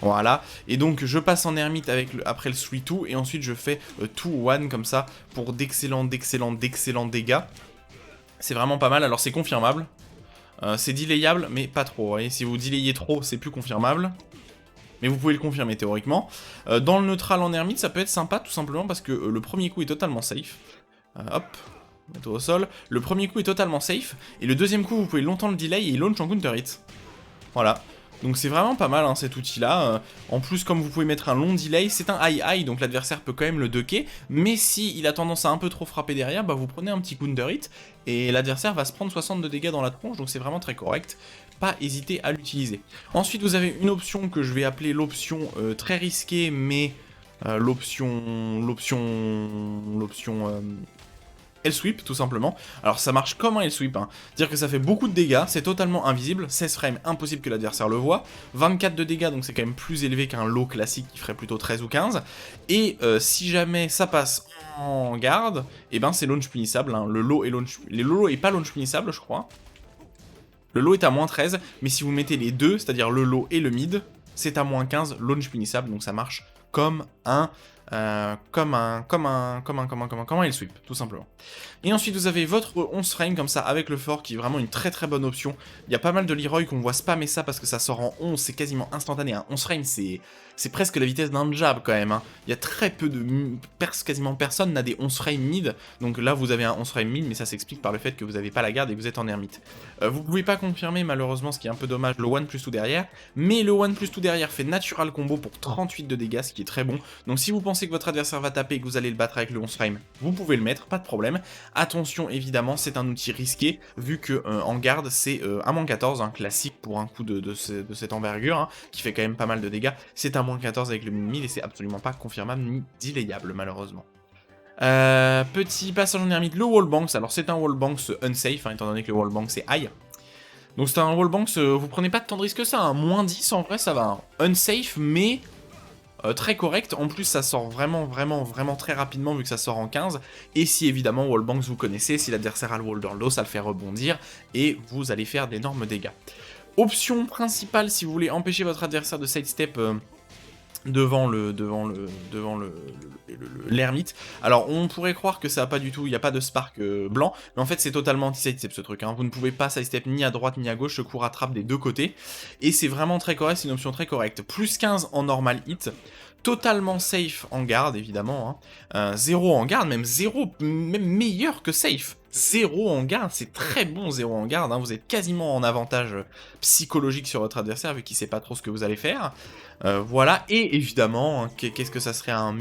Voilà, et donc je passe en Hermite après le 3-2 et ensuite je fais 2-1 comme ça pour d'excellents dégâts. C'est vraiment pas mal, alors c'est confirmable. C'est delayable, mais pas trop. Vous voyez, si vous delayez trop, c'est plus confirmable. Mais vous pouvez le confirmer théoriquement. Dans le neutral en Hermite, ça peut être sympa, tout simplement parce que le premier coup est totalement safe. Hop, Mettre au sol. Le premier coup est totalement safe, et le deuxième coup, vous pouvez longtemps le delay, et il launch en counter hit. Voilà. Donc c'est vraiment pas mal, hein, cet outil-là. En plus, comme vous pouvez mettre un long delay, c'est un high-high, donc l'adversaire peut quand même le ducker, mais si il a tendance à un peu trop frapper derrière, bah vous prenez un petit counter hit, et l'adversaire va se prendre 60 de dégâts dans la tronche, donc c'est vraiment très correct. Pas hésiter à l'utiliser. Ensuite, vous avez une option que je vais appeler l'option très risquée, mais l'option L-Sweep, tout simplement. Alors ça marche comme un L-Sweep, hein. Dire que ça fait beaucoup de dégâts, c'est totalement invisible, 16 frames, impossible que l'adversaire le voit, 24 de dégâts, donc c'est quand même plus élevé qu'un low classique qui ferait plutôt 13 ou 15, et si jamais ça passe en garde, et ben c'est launch punissable, hein. Le low est pas launch punissable, je crois. Le low est à moins 13, mais si vous mettez les deux, c'est-à-dire le low et le mid, c'est à moins 15, launch punissable, donc ça marche comme un L-Sweep, tout simplement. Et ensuite, vous avez votre 11 frame, comme ça, avec le fort, qui est vraiment une très très bonne option. Il y a pas mal de Leroy qu'on voit spammer ça, parce que ça sort en 11, c'est quasiment instantané. Un 11 frame, c'est presque la vitesse d'un jab, quand même, hein. Il y a très peu de... quasiment personne n'a des 11 frames mid, donc là, vous avez un 11 frame mid, mais ça s'explique par le fait que vous n'avez pas la garde et que vous êtes en ermite. Vous pouvez pas confirmer, malheureusement, ce qui est un peu dommage, le 1 plus 2 derrière, mais le 1 plus 2 derrière fait natural combo pour 38 de dégâts, ce qui est très bon. Donc si vous pensez que votre adversaire va taper et que vous allez le battre avec le 11 frame, vous pouvez le mettre, pas de problème. Attention, évidemment, c'est un outil risqué, vu que en garde, c'est un moins 14, hein, classique pour un coup de cette envergure, hein, qui fait quand même pas mal de dégâts. C'est un moins 14 avec le mid, et c'est absolument pas confirmable ni delayable, malheureusement. Petit passage en ermite, le wallbanks. Alors c'est un wallbanks unsafe, hein, étant donné que le wallbanks c'est high. Donc c'est un wallbanks, vous prenez pas tant de risques que ça, hein. Moins 10 en vrai ça va, hein. Unsafe mais très correct. En plus ça sort vraiment très rapidement vu que ça sort en 15. Et si évidemment wallbanks vous connaissez, si l'adversaire a le wall low, ça le fait rebondir et vous allez faire d'énormes dégâts. Option principale si vous voulez empêcher votre adversaire de sidestep devant l'ermite. Alors on pourrait croire que ça a pas du tout, il n'y a pas de spark blanc, mais en fait c'est totalement anti-sidestep ce truc, hein. Vous ne pouvez pas sidestep ni à droite ni à gauche, ce coup rattrape des deux côtés, et c'est vraiment très correct, c'est une option très correcte. Plus 15 en normal hit, totalement safe en garde évidemment, hein. 0 en garde, même 0, même meilleur que safe. 0 en garde, c'est très bon 0 en garde, hein. Vous êtes quasiment en avantage psychologique sur votre adversaire vu qu'il sait pas trop ce que vous allez faire. Voilà, et évidemment, hein, qu'est-ce que ça serait un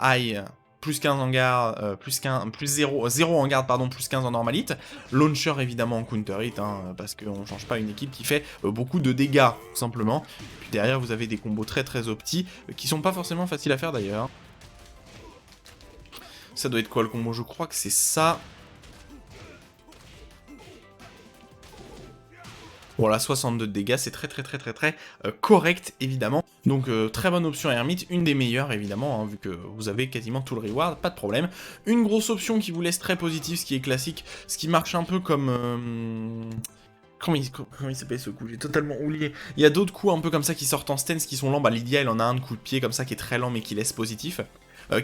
high plus 15 en garde, plus 0 en garde, pardon, plus 15 en normal hit. Launcher évidemment en counter hit, hein, parce qu'on change pas une équipe qui fait beaucoup de dégâts, tout simplement. Puis derrière, vous avez des combos très opti, qui sont pas forcément faciles à faire d'ailleurs. Ça doit être quoi le combo? Je crois que c'est ça. Voilà, 62 de dégâts, c'est très correct évidemment. Donc très bonne option Hermite, une des meilleures évidemment, hein, vu que vous avez quasiment tout le reward, pas de problème. Une grosse option qui vous laisse très positif, ce qui est classique, ce qui marche un peu comme... Comment il s'appelle ce coup? J'ai totalement oublié. Il y a d'autres coups un peu comme ça qui sortent en stance qui sont lents. Bah Lydia elle en a un de coup de pied comme ça qui est très lent mais qui laisse positif.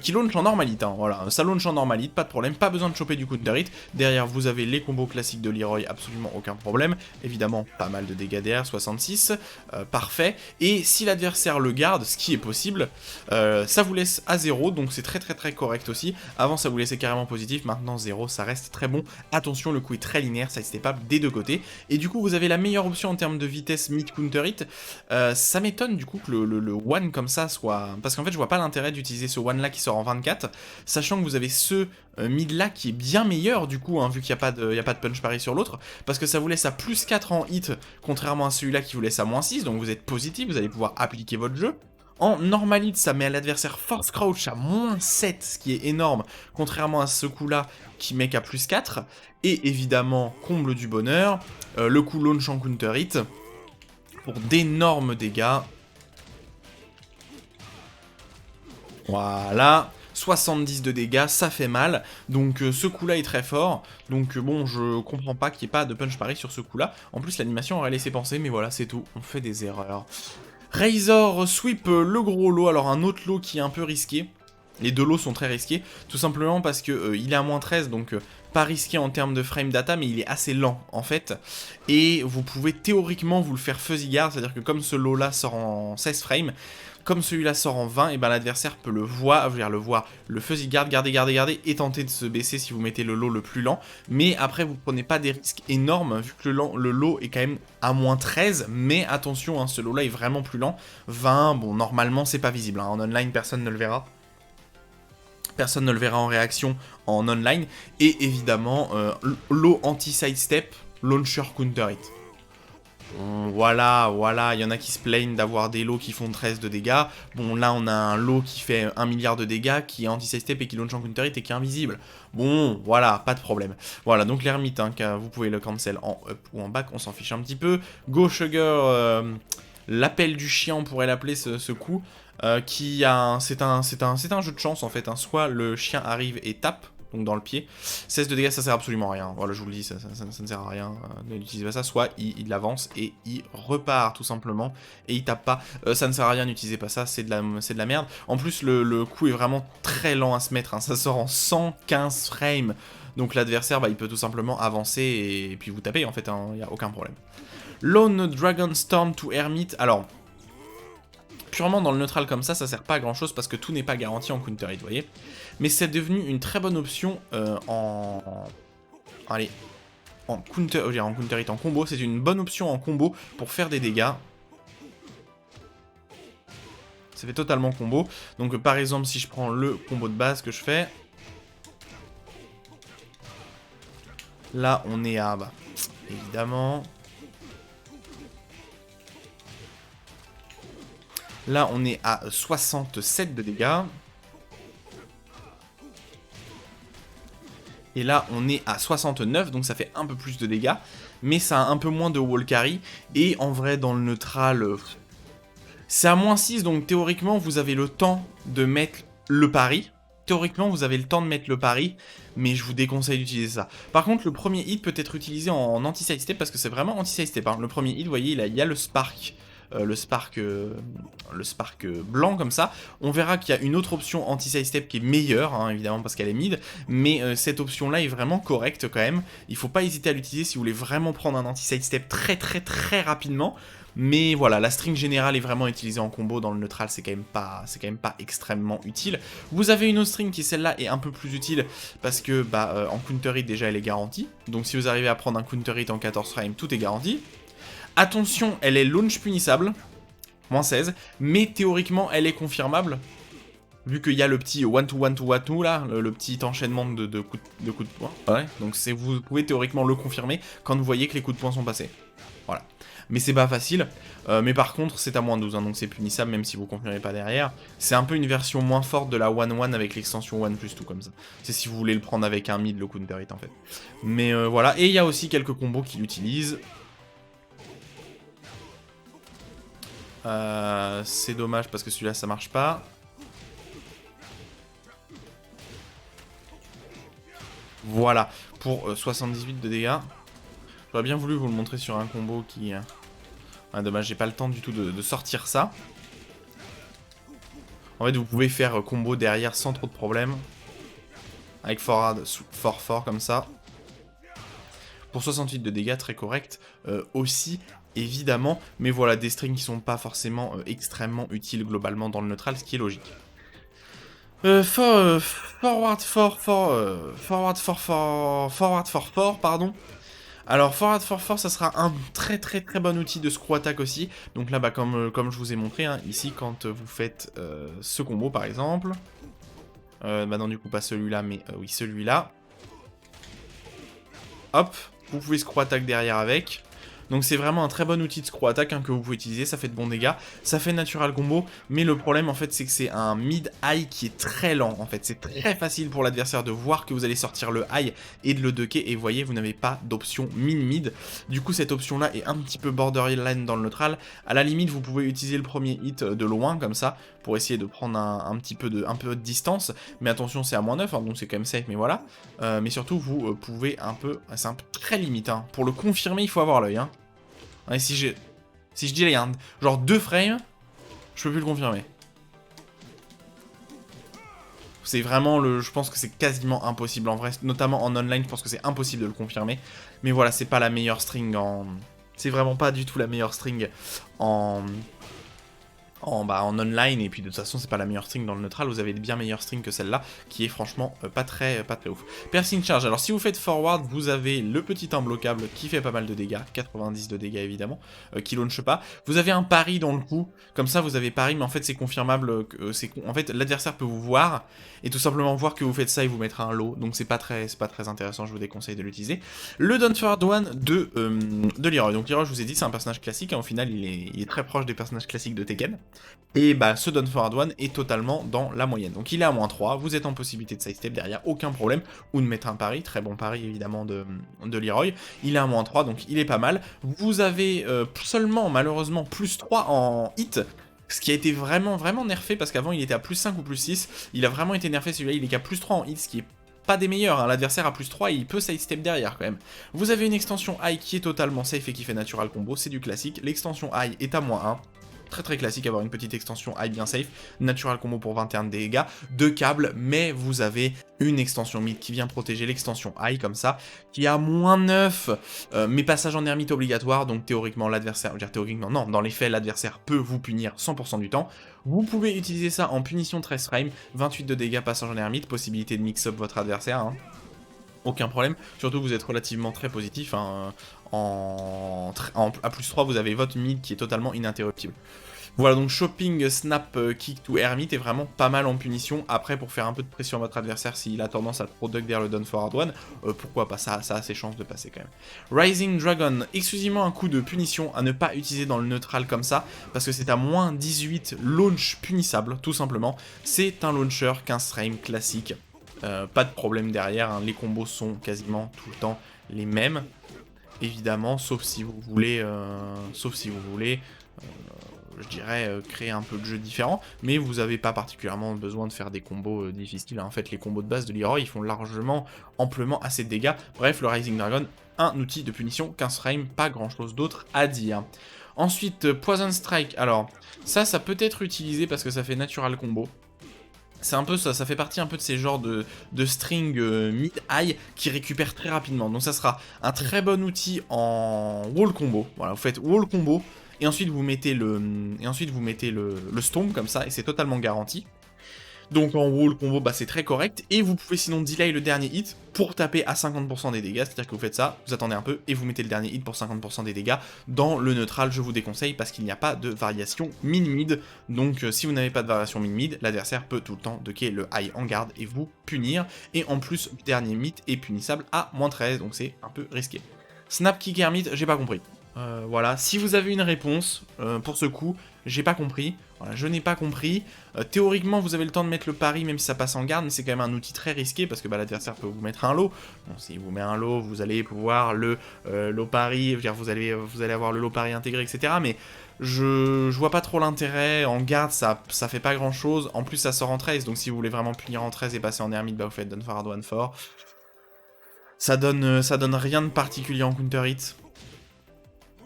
Qui launch en normalite, hein, voilà, ça launch en normalite, pas de problème, pas besoin de choper du counter hit. Derrière vous avez les combos classiques de Leroy, absolument aucun problème. Évidemment, pas mal de dégâts derrière, 66, parfait. Et si l'adversaire le garde, ce qui est possible, ça vous laisse à 0, donc c'est très correct aussi. Avant ça vous laissait carrément positif, maintenant 0, ça reste très bon. Attention, le coup est très linéaire, ça n'hésitez pas des deux côtés. Et du coup vous avez la meilleure option en termes de vitesse mid counter hit. Ça m'étonne du coup que le one comme ça soit... Parce qu'en fait je vois pas l'intérêt d'utiliser ce one là qui sort en 24, sachant que vous avez ce mid là qui est bien meilleur du coup, hein, vu qu'il n'y a pas de punch parry sur l'autre, parce que ça vous laisse à plus 4 en hit, contrairement à celui-là qui vous laisse à moins 6, donc vous êtes positif, vous allez pouvoir appliquer votre jeu. En normal hit, ça met l'adversaire force crouch à moins 7, ce qui est énorme, contrairement à ce coup-là qui met qu'à plus 4. Et évidemment, comble du bonheur, le coup launch en counter hit, pour d'énormes dégâts. Voilà, 70 de dégâts, ça fait mal, donc ce coup-là est très fort, donc bon, je comprends pas qu'il n'y ait pas de punch parry sur ce coup-là. En plus, l'animation aurait laissé penser, mais voilà, c'est tout, on fait des erreurs. Razor sweep le gros lot, alors un autre lot qui est un peu risqué. Les deux lots sont très risqués, tout simplement parce que il est à moins 13, donc pas risqué en termes de frame data, mais il est assez lent en fait. Et vous pouvez théoriquement vous le faire fuzzy guard, c'est-à-dire que comme ce lot là sort en 16 frames, comme celui-là sort en 20, et ben l'adversaire peut le voir, le fuzzy guard, garder, et tenter de se baisser si vous mettez le lot le plus lent. Mais après, vous prenez pas des risques énormes, vu que le lot est quand même à moins 13, mais attention, hein, ce lot-là est vraiment plus lent. 20, bon, normalement, c'est pas visible, hein. En online, personne ne le verra. Personne ne le verra en réaction en online. Et évidemment, lot anti-sidestep, launcher counter hit. Voilà, il y en a qui se plaignent d'avoir des lots qui font 13 de dégâts. Bon, là, on a un lot qui fait 1 milliard de dégâts, qui est anti-sidestep et qui launch en counter hit et qui est invisible. Bon, voilà, pas de problème. Voilà, donc l'ermite, hein, vous pouvez le cancel en up ou en back, on s'en fiche un petit peu. Go Sugar, l'appel du chien, on pourrait l'appeler ce coup, c'est un jeu de chance en fait, hein. Soit le chien arrive et tape, donc dans le pied. 16 de dégâts, ça sert absolument à rien. Voilà, je vous le dis, ça ne sert à rien. N'utilisez pas ça. Soit il avance et il repart tout simplement. Et il tape pas. Ça ne sert à rien, n'utilisez pas ça, c'est de la merde. En plus, le coup est vraiment très lent à se mettre, hein. Ça sort en 115 frames. Donc l'adversaire, bah, il peut tout simplement avancer et puis vous taper en fait, hein, il n'y a aucun problème. Lone Dragon Storm to Hermit. Alors, purement dans le neutral comme ça sert pas à grand chose parce que tout n'est pas garanti en counter hit, vous voyez. Mais c'est devenu une très bonne option en counter hit, en combo. C'est une bonne option en combo pour faire des dégâts. Ça fait totalement combo. Donc par exemple, si je prends le combo de base que je fais. Là, on est à, bah, évidemment... Là, on est à 67 de dégâts. Et là, on est à 69, donc ça fait un peu plus de dégâts. Mais ça a un peu moins de wall carry. Et en vrai, dans le neutral, c'est à moins 6, donc théoriquement, vous avez le temps de mettre le pari. Théoriquement, vous avez le temps de mettre le pari, mais je vous déconseille d'utiliser ça. Par contre, le premier hit peut être utilisé en anti-sidestep, parce que c'est vraiment anti-sidestep, hein. Le premier hit, vous voyez, il y a le spark. Le spark blanc comme ça. On verra qu'il y a une autre option anti-sidestep qui est meilleure, hein, évidemment parce qu'elle est mid, mais cette option là est vraiment correcte quand même. Il faut pas hésiter à l'utiliser si vous voulez vraiment prendre un anti-sidestep très rapidement. Mais voilà, la string générale est vraiment utilisée en combo. Dans le neutral, c'est quand même pas extrêmement utile. Vous avez une autre string qui celle-là est un peu plus utile parce que bah, en counter hit déjà elle est garantie. Donc si vous arrivez à prendre un counter hit en 14 frames, tout est garanti. Attention, elle est launch punissable, moins 16, mais théoriquement elle est confirmable, vu qu'il y a le petit one-to-one-to-one-to là, le petit enchaînement de coups de poing. Ouais, donc vous pouvez théoriquement le confirmer quand vous voyez que les coups de poing sont passés. Voilà. Mais c'est pas facile, mais par contre c'est à moins 12, hein, donc c'est punissable même si vous confirmez pas derrière. C'est un peu une version moins forte de la 1-1 avec l'extension 1+2 comme ça. C'est si vous voulez le prendre avec un mid, le counter hit en fait. Mais voilà, et il y a aussi quelques combos qui l'utilisent. C'est dommage parce que celui-là ça marche pas. Voilà, pour 78 de dégâts. J'aurais bien voulu vous le montrer sur un combo qui... dommage, j'ai pas le temps du tout de sortir ça. En fait, vous pouvez faire combo derrière sans trop de problèmes. Avec forward fort comme ça. Pour 68 de dégâts, très correct. Aussi, évidemment. Mais voilà, des strings qui sont pas forcément extrêmement utiles globalement dans le neutral, ce qui est logique. Forward fort, pardon. Alors, forward fort, ça sera un très bon outil de screw attack aussi. Donc là, bah, comme je vous ai montré, hein, ici, quand vous faites ce combo, par exemple. Bah non, du coup, pas celui-là, mais oui, celui-là. Hop, vous pouvez screw attack derrière avec. Donc c'est vraiment un très bon outil de screw attack, hein, que vous pouvez utiliser, ça fait de bons dégâts, ça fait natural combo, mais le problème en fait c'est que c'est un mid high qui est très lent en fait, c'est très facile pour l'adversaire de voir que vous allez sortir le high et de le ducker, et vous voyez vous n'avez pas d'option mid, du coup cette option là est un petit peu borderline dans le neutral. À la limite vous pouvez utiliser le premier hit de loin comme ça, pour essayer de prendre un peu de distance, mais attention c'est à moins 9, hein, donc c'est quand même safe, mais voilà, mais surtout vous pouvez un peu, c'est un peu très limite, hein. Pour le confirmer il faut avoir l'œil, hein. Et si je dis là, il y a genre 2 frames, je peux plus le confirmer. C'est vraiment je pense que c'est quasiment impossible en vrai, notamment en online, je pense que c'est impossible de le confirmer. Mais voilà, c'est pas la meilleure string en... C'est vraiment pas du tout la meilleure string en... en online, et puis de toute façon c'est pas la meilleure string dans le neutral, vous avez de bien meilleures strings que celle-là, qui est franchement pas très ouf. Piercing charge, alors si vous faites forward, vous avez le petit imbloquable qui fait pas mal de dégâts, 90 de dégâts évidemment, qui launch pas. Vous avez un pari dans le coup, comme ça vous avez pari, mais en fait c'est confirmable, en fait l'adversaire peut vous voir, et tout simplement voir que vous faites ça et vous mettra un lot, donc c'est pas très intéressant, je vous déconseille de l'utiliser. Le Don't Forward One de Leroy, donc Leroy je vous ai dit c'est un personnage classique, hein, au final il est très proche des personnages classiques de Tekken. Et bah ce Don't Forward One est totalement dans la moyenne. Donc il est à -3, vous êtes en possibilité de sidestep derrière, aucun problème. Ou de mettre un pari, très bon pari évidemment de Leroy. Il est à -3, donc il est pas mal. Vous avez seulement malheureusement +3 en hit. Ce qui a été vraiment nerfé, parce qu'avant il était à +5 ou +6. Il a vraiment été nerfé celui-là, il est qu'à +3 en hit, ce qui est pas des meilleurs, hein. L'adversaire a +3 et il peut sidestep derrière quand même. Vous avez une extension High qui est totalement safe et qui fait natural combo, c'est du classique. L'extension High est à -1. Très classique, avoir une petite extension high bien safe, natural combo pour 21 de dégâts, 2 câbles, mais vous avez une extension mid qui vient protéger l'extension high comme ça, qui est à -9, mais passage en ermite obligatoire, donc théoriquement l'adversaire, théoriquement non, dans les faits l'adversaire peut vous punir 100% du temps. Vous pouvez utiliser ça en punition 13 frames, 28 de dégâts, passage en ermite, possibilité de mix-up votre adversaire, hein. Aucun problème, surtout que vous êtes relativement très positif, hein. À +3 vous avez votre mid qui est totalement ininterruptible. Voilà, donc shopping, snap, kick to hermite est vraiment pas mal en punition. Après, pour faire un peu de pression à votre adversaire, s'il a tendance à trop duck derrière le down forward one, pourquoi pas, ça a ses chances de passer quand même. Rising Dragon, exclusivement un coup de punition à ne pas utiliser dans le neutral comme ça, parce que c'est à -18 launch punissable, tout simplement. C'est un launcher 15 frames classique. Pas de problème derrière, hein. Les combos sont quasiment tout le temps les mêmes, évidemment, sauf si vous voulez, je dirais, créer un peu de jeu différent, mais vous n'avez pas particulièrement besoin de faire des combos difficiles. En fait, les combos de base de Leroy, ils font largement, amplement assez de dégâts. Bref, le Rising Dragon, un outil de punition, 15 frames, pas grand chose d'autre à dire. Ensuite, Poison Strike, alors, ça peut être utilisé parce que ça fait natural combo. C'est un peu ça fait partie un peu de ces genres de string mid-high qui récupèrent très rapidement. Donc ça sera un très bon outil en wall combo. Voilà, vous faites wall combo et ensuite vous mettez le stomp comme ça et c'est totalement garanti. Donc en wall combo, bah, c'est très correct, et vous pouvez sinon delay le dernier hit pour taper à 50% des dégâts, c'est-à-dire que vous faites ça, vous attendez un peu, et vous mettez le dernier hit pour 50% des dégâts. Dans le neutral, je vous déconseille, parce qu'il n'y a pas de variation min-mid, donc si vous n'avez pas de variation min-mid, l'adversaire peut tout le temps ducker le high en garde et vous punir, et en plus, le dernier mythe est punissable à -13, donc c'est un peu risqué. Snap kick hermite, j'ai pas compris. Voilà, si vous avez une réponse pour ce coup, j'ai pas compris. Voilà, je n'ai pas compris. Théoriquement, vous avez le temps de mettre le pari, même si ça passe en garde, mais c'est quand même un outil très risqué, parce que bah, l'adversaire peut vous mettre un lot. Bon, s'il vous met un lot, vous allez pouvoir le lot pari, vous allez avoir le lot pari intégré, etc. Mais je vois pas trop l'intérêt. En garde, ça fait pas grand chose. En plus, ça sort en 13, donc si vous voulez vraiment punir en 13 et passer en ermite, bah vous faites Don't Forward One for. Ça donne rien de particulier en counter hit.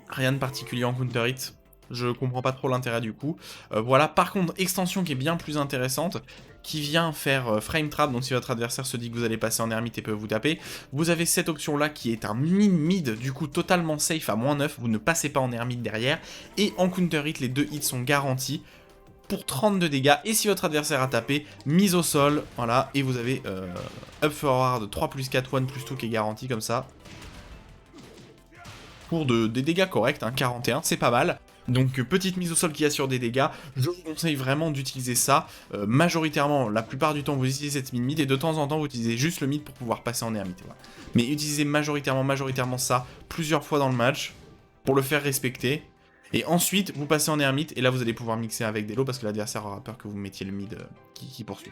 Rien de particulier en counter hit, je comprends pas trop l'intérêt du coup. Voilà, par contre, extension qui est bien plus intéressante, qui vient faire frame trap, donc si votre adversaire se dit que vous allez passer en ermite et peut vous taper, vous avez cette option là qui est un mid, du coup totalement safe à -9, vous ne passez pas en ermite derrière, et en counter hit, les 2 hits sont garantis pour 30 de dégâts, et si votre adversaire a tapé, mise au sol, voilà, et vous avez up forward 3+4, 1+2 qui est garanti comme ça, pour des dégâts corrects, hein, 41, c'est pas mal. Donc petite mise au sol qui assure des dégâts, je vous conseille vraiment d'utiliser ça. Majoritairement, la plupart du temps, vous utilisez cette mid et de temps en temps, vous utilisez juste le mid pour pouvoir passer en ermite. Voilà. Mais utilisez majoritairement ça plusieurs fois dans le match pour le faire respecter. Et ensuite, vous passez en ermite et là, vous allez pouvoir mixer avec des lots parce que l'adversaire aura peur que vous mettiez le mid qui poursuit.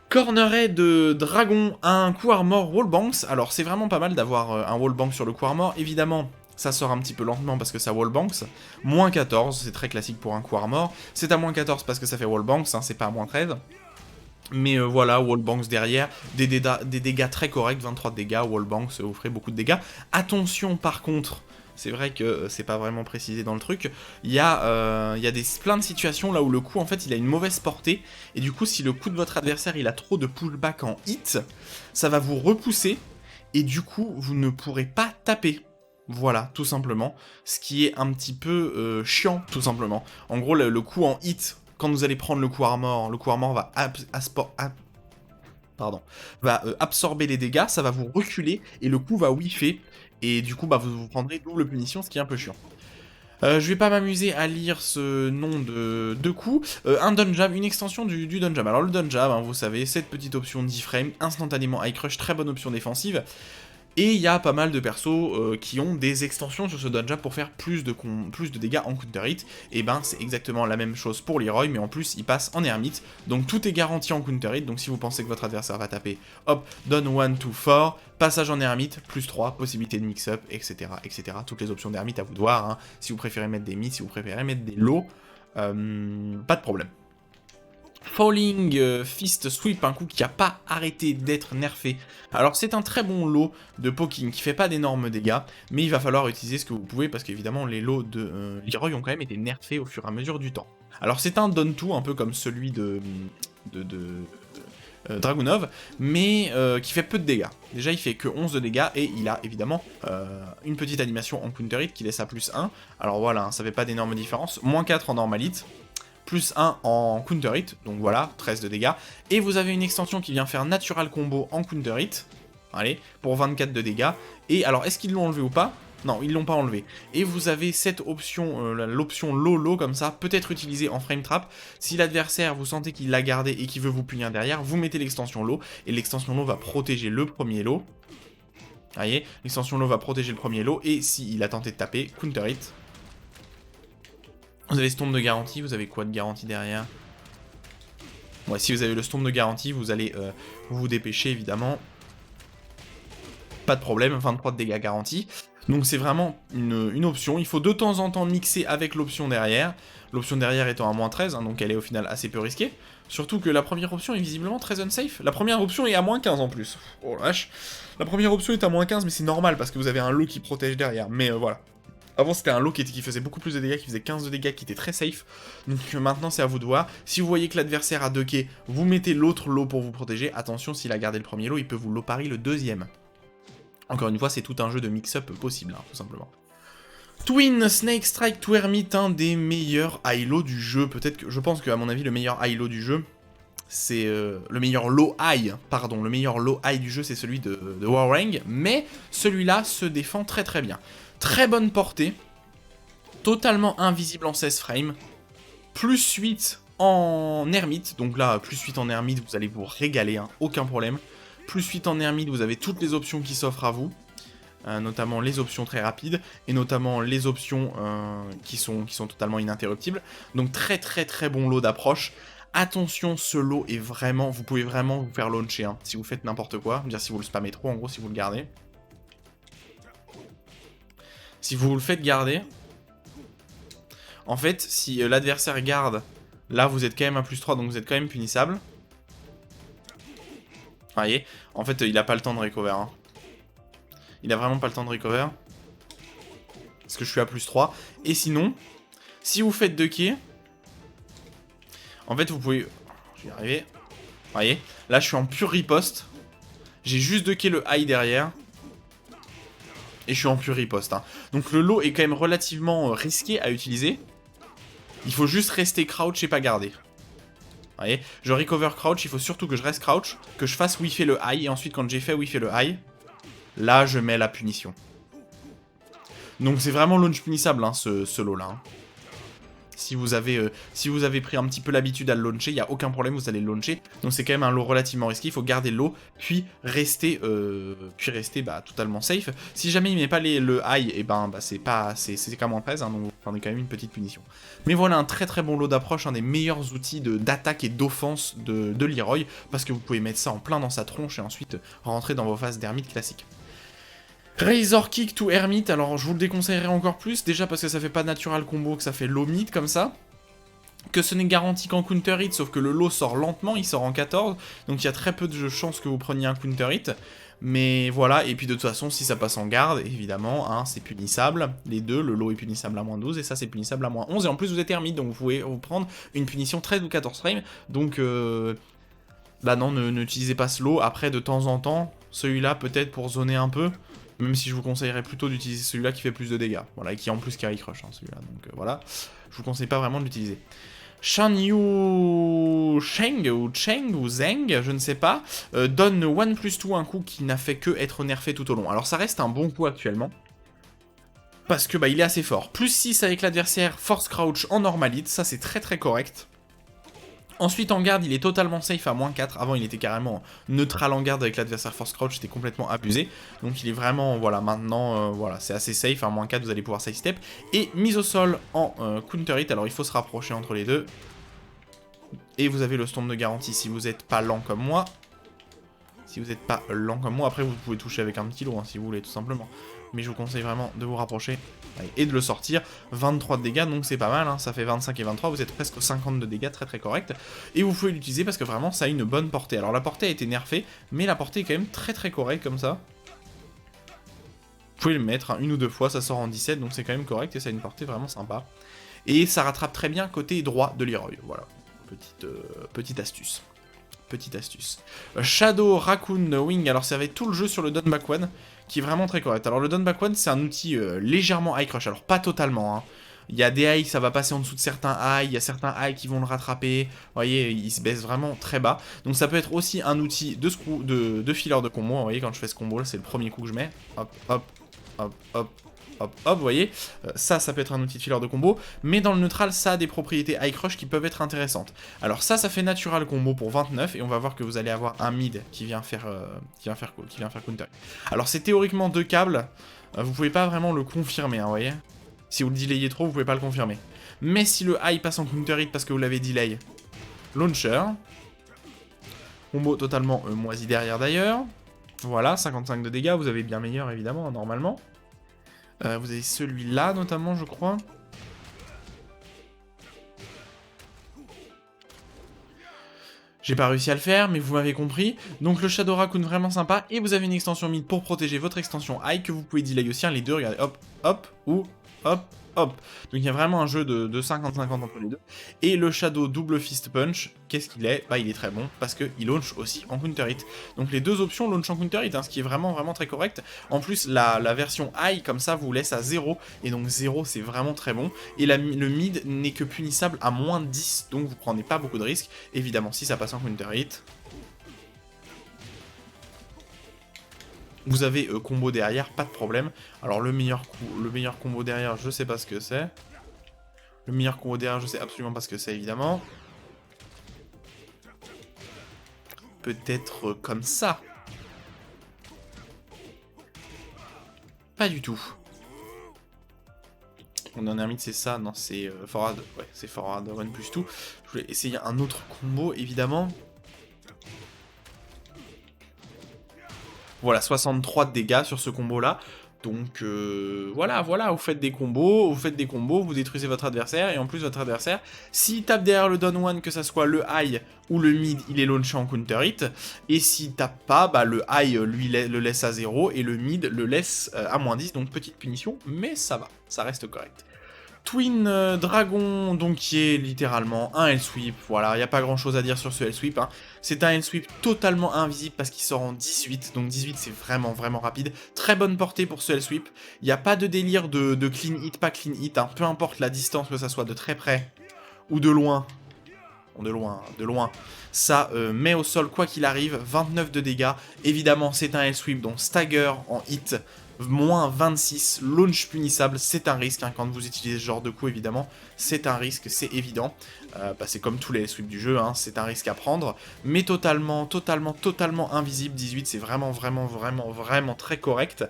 Corneret de Dragon, un coup armor wallbanks. Alors c'est vraiment pas mal d'avoir un wallbank sur le coup armor. Évidemment, ça sort un petit peu lentement parce que ça wallbanks. -14, c'est très classique pour un coup armor. C'est à -14 parce que ça fait wallbanks, hein, c'est pas à -13. Mais voilà, wallbanks derrière, des dégâts très corrects, 23 de dégâts, wallbanks vous ferez beaucoup de dégâts. Attention par contre, c'est vrai que c'est pas vraiment précisé dans le truc. Il y a plein de situations là où le coup, en fait, il a une mauvaise portée, et du coup, si le coup de votre adversaire, il a trop de pullback en hit, ça va vous repousser, et du coup, vous ne pourrez pas taper. Voilà, tout simplement. Ce qui est un petit peu chiant, tout simplement. En gros, le coup en hit, quand vous allez prendre le coup armor va absorber les dégâts, ça va vous reculer, et le coup va whiffer, et du coup, bah, vous prendrez double punition, ce qui est un peu chiant. Je vais pas m'amuser à lire ce nom de coup. Un Dunjab, une extension du Dunjab. Alors le Dunjab, hein, vous savez, cette petite option d'E-frame, instantanément high crush, très bonne option défensive. Et il y a pas mal de persos qui ont des extensions sur ce Dunjab pour faire plus de dégâts en counter hit. Et ben c'est exactement la même chose pour Leroy, mais en plus il passe en ermite. Donc tout est garanti en counter hit, donc si vous pensez que votre adversaire va taper, hop, down 1 to 4, passage en ermite, plus 3, possibilité de mix-up, etc., etc. Toutes les options d'ermite à vous de voir, hein. Si vous préférez mettre des mids, si vous préférez mettre des lows, pas de problème. Falling Fist Sweep, un coup qui n'a pas arrêté d'être nerfé. Alors c'est un très bon lot de poking qui fait pas d'énormes dégâts, mais il va falloir utiliser ce que vous pouvez parce qu'évidemment les lots de Leroy ont quand même été nerfés au fur et à mesure du temps. Alors c'est un Don-2 un peu comme celui de Dragunov, mais qui fait peu de dégâts. Déjà il fait que 11 de dégâts et il a évidemment une petite animation en counter hit qui laisse à plus 1. Alors voilà, hein, ça fait pas d'énormes différences. Moins 4 en normal hit. Plus 1 en counter hit, donc voilà, 13 de dégâts. Et vous avez une extension qui vient faire natural combo en counter hit, allez, pour 24 de dégâts. Et alors, est-ce qu'ils l'ont enlevé ou pas? Non, ils l'ont pas enlevé. Et vous avez cette option, l'option low comme ça, peut-être utilisée en frame trap. Si l'adversaire, vous sentez qu'il l'a gardé et qu'il veut vous punir derrière, vous mettez l'extension low, et l'extension low va protéger le premier low. Vous voyez, l'extension low va protéger le premier low, et s'il a tenté de taper, counter hit. Vous avez Storm de garantie, vous avez quoi de garantie derrière? Ouais, si vous avez le Storm de garantie, vous allez vous dépêcher évidemment. Pas de problème, 23 de dégâts garantis. Donc c'est vraiment une option. Il faut de temps en temps mixer avec l'option derrière. L'option derrière étant à moins 13, hein, donc elle est au final assez peu risquée. Surtout que la première option est visiblement très unsafe. La première option est à moins 15 en plus. Oh la vache. La première option est à moins 15, mais c'est normal parce que vous avez un lot qui protège derrière. Mais voilà. Avant c'était un lot qui faisait beaucoup plus de dégâts, qui faisait 15 de dégâts, qui était très safe. Donc maintenant c'est à vous de voir. Si vous voyez que l'adversaire a 2K, vous mettez l'autre lot pour vous protéger. Attention, s'il a gardé le premier lot, il peut vous lot pari le deuxième. Encore une fois, c'est tout un jeu de mix-up possible, hein, tout simplement. Twin Snake Strike to Hermit, un des meilleurs high low du jeu. Peut-être que je pense qu'à mon avis, le meilleur high low du jeu, c'est le meilleur low high, pardon, le meilleur low high du jeu, c'est celui de Warang. Mais celui-là se défend très très bien. Très bonne portée, totalement invisible en 16 frames, plus 8 en ermite, donc là, plus 8 en ermite, vous allez vous régaler, hein, aucun problème. Plus 8 en ermite, vous avez toutes les options qui s'offrent à vous, notamment les options très rapides, et notamment les options qui sont totalement ininterruptibles. Donc très très très bon lot d'approche. Attention, ce lot est vraiment, vous pouvez vraiment vous faire launcher, hein, si vous faites n'importe quoi, dire si vous le spammez trop, en gros, si vous le gardez. Si vous le faites garder, en fait, si l'adversaire garde, là vous êtes quand même à plus 3, donc vous êtes quand même punissable. Vous voyez, en fait, il a pas le temps de recover. Hein. Il a vraiment pas le temps de recover. Parce que je suis à plus 3. Et sinon, si vous faites 2 quais, en fait, vous pouvez... Je vais y arriver. Vous voyez, là je suis en pure riposte. J'ai juste 2 quais le high derrière. Et je suis en pure riposte. Hein. Donc le lot est quand même relativement risqué à utiliser. Il faut juste rester crouch et pas garder. Vous voyez, je recover crouch, il faut surtout que je reste crouch, que je fasse whiffer le high, et ensuite quand j'ai fait whiffer le high, là je mets la punition. Donc c'est vraiment launch punissable, hein, ce lot là. Hein. Si vous avez pris un petit peu l'habitude à le launcher, il n'y a aucun problème, vous allez le launcher. Donc c'est quand même un lot relativement risqué, il faut garder le lot, puis rester totalement safe. Si jamais il met pas le high, et ben c'est quand même 13, hein, donc vous prenez quand même une petite punition. Mais voilà un très très bon lot d'approche, un des meilleurs outils d'attaque et d'offense de Leroy, parce que vous pouvez mettre ça en plein dans sa tronche et ensuite rentrer dans vos phases d'ermite classiques. Razor Kick to Hermit, alors je vous le déconseillerais encore plus, déjà parce que ça fait pas natural combo, que ça fait low mid comme ça, que ce n'est garanti qu'en counter hit, sauf que le lot sort lentement, il sort en 14, donc il y a très peu de chances que vous preniez un counter hit. Mais voilà, et puis de toute façon, si ça passe en garde, évidemment, hein, c'est punissable. Les deux, le lot est punissable à -12, et ça c'est punissable à -11. Et en plus, vous êtes ermite, donc vous pouvez vous prendre une punition 13 ou 14 frames. Donc, bah non, n'utilisez pas ce lot. Après, de temps en temps, celui-là, peut-être pour zoner un peu, même si je vous conseillerais plutôt d'utiliser celui-là qui fait plus de dégâts. Voilà, et qui en plus carry crush, hein, celui-là. Donc voilà, je vous conseille pas vraiment de l'utiliser. Shan Yu Sheng ou Cheng ou Zeng, je ne sais pas, donne 1+2, un coup qui n'a fait que être nerfé tout au long. Alors ça reste un bon coup actuellement, parce que bah il est assez fort. Plus 6 avec l'adversaire, force crouch en normalite, ça c'est très très correct. Ensuite en garde, il est totalement safe à -4. Avant, il était carrément neutral en garde avec l'adversaire force crouch, c'était complètement abusé. Donc il est vraiment, voilà, maintenant, voilà, c'est assez safe. À -4, vous allez pouvoir side step. Et mise au sol en counter hit, alors il faut se rapprocher entre les deux. Et vous avez le stomp de garantie si vous n'êtes pas lent comme moi. Si vous n'êtes pas lent comme moi, après vous pouvez toucher avec un petit lot, hein, si vous voulez, tout simplement. Mais je vous conseille vraiment de vous rapprocher et de le sortir. 23 de dégâts, donc c'est pas mal, hein, ça fait 25 et 23, vous êtes presque aux 50 de dégâts, très très correct. Et vous pouvez l'utiliser parce que vraiment ça a une bonne portée. Alors la portée a été nerfée, mais la portée est quand même très très correcte comme ça. Vous pouvez le mettre, hein, une ou deux fois, ça sort en 17, donc c'est quand même correct et ça a une portée vraiment sympa. Et ça rattrape très bien côté droit de Leroy, voilà. Petite astuce. Petite astuce. Shadow Raccoon Wing, alors ça va être tout le jeu sur le Down Back One, qui est vraiment très correct. Alors le Down Back One, c'est un outil légèrement high crush, alors pas totalement, hein. Il y a des high, ça va passer en dessous de certains high, il y a certains high qui vont le rattraper, vous voyez, il se baisse vraiment très bas. Donc ça peut être aussi un outil de filler de combo, vous voyez, quand je fais ce combo là, c'est le premier coup que je mets, hop, hop, hop, hop, hop, hop, vous voyez, ça peut être un outil de filler de combo, mais dans le neutral, ça a des propriétés high crush qui peuvent être intéressantes. Alors ça fait natural combo pour 29, et on va voir que vous allez avoir un mid qui vient faire counter. Alors c'est théoriquement deux câbles, vous pouvez pas vraiment le confirmer, hein, vous voyez. Si vous le delayez trop, vous pouvez pas le confirmer. Mais si le high passe en counter hit parce que vous l'avez delay, launcher, combo totalement moisi derrière d'ailleurs. Voilà, 55 de dégâts, vous avez bien meilleur évidemment, normalement. Vous avez celui-là notamment, je crois. J'ai pas réussi à le faire, mais vous m'avez compris. Donc le Shadow Raccoon vraiment sympa. Et vous avez une extension mid pour protéger votre extension high que vous pouvez delay aussi. Hein, les deux, regardez, hop, hop, ou hop, hop. Donc il y a vraiment un jeu de 50-50 entre les deux. Et le Shadow Double Fist Punch, qu'est-ce qu'il est? Bah il est très bon parce qu'il launch aussi en counter hit. Donc les deux options launch en counter hit, hein, ce qui est vraiment très correct. En plus la version high comme ça vous laisse à 0. Et donc 0 c'est vraiment très bon. Et le mid n'est que punissable à -10. Donc vous prenez pas beaucoup de risques. Évidemment si ça passe en counter hit. Vous avez combo derrière, pas de problème. Alors le meilleur combo derrière, je sais pas ce que c'est. Le meilleur combo derrière, je sais absolument pas ce que c'est, évidemment. Peut-être comme ça. Pas du tout. Mon dernier mythe, c'est ça. Non, c'est forward. Ouais, c'est forward 1+2. Je voulais essayer un autre combo, évidemment. Voilà, 63 de dégâts sur ce combo-là. Donc voilà, vous faites des combos, vous détruisez votre adversaire, et en plus votre adversaire, s'il tape derrière le down one, que ça soit le high ou le mid, il est launché en counter hit, et s'il tape pas, bah le high lui le laisse à 0, et le mid le laisse à -10, donc petite punition, mais ça va, ça reste correct. Twin Dragon, donc qui est littéralement un L-Sweep, voilà, il n'y a pas grand chose à dire sur ce L-Sweep, hein. C'est un L-Sweep totalement invisible parce qu'il sort en 18, donc 18 c'est vraiment rapide, très bonne portée pour ce L-Sweep, il n'y a pas de délire de clean hit, pas clean hit, hein. Peu importe la distance, que ça soit de très près ou de loin, de loin, ça met au sol quoi qu'il arrive, 29 de dégâts, évidemment c'est un L-Sweep, donc stagger en hit, -26, launch punissable, c'est un risque, hein, quand vous utilisez ce genre de coup évidemment, c'est un risque, c'est évident, bah, c'est comme tous les sweeps du jeu, hein, c'est un risque à prendre, mais totalement invisible, 18 c'est vraiment très correct,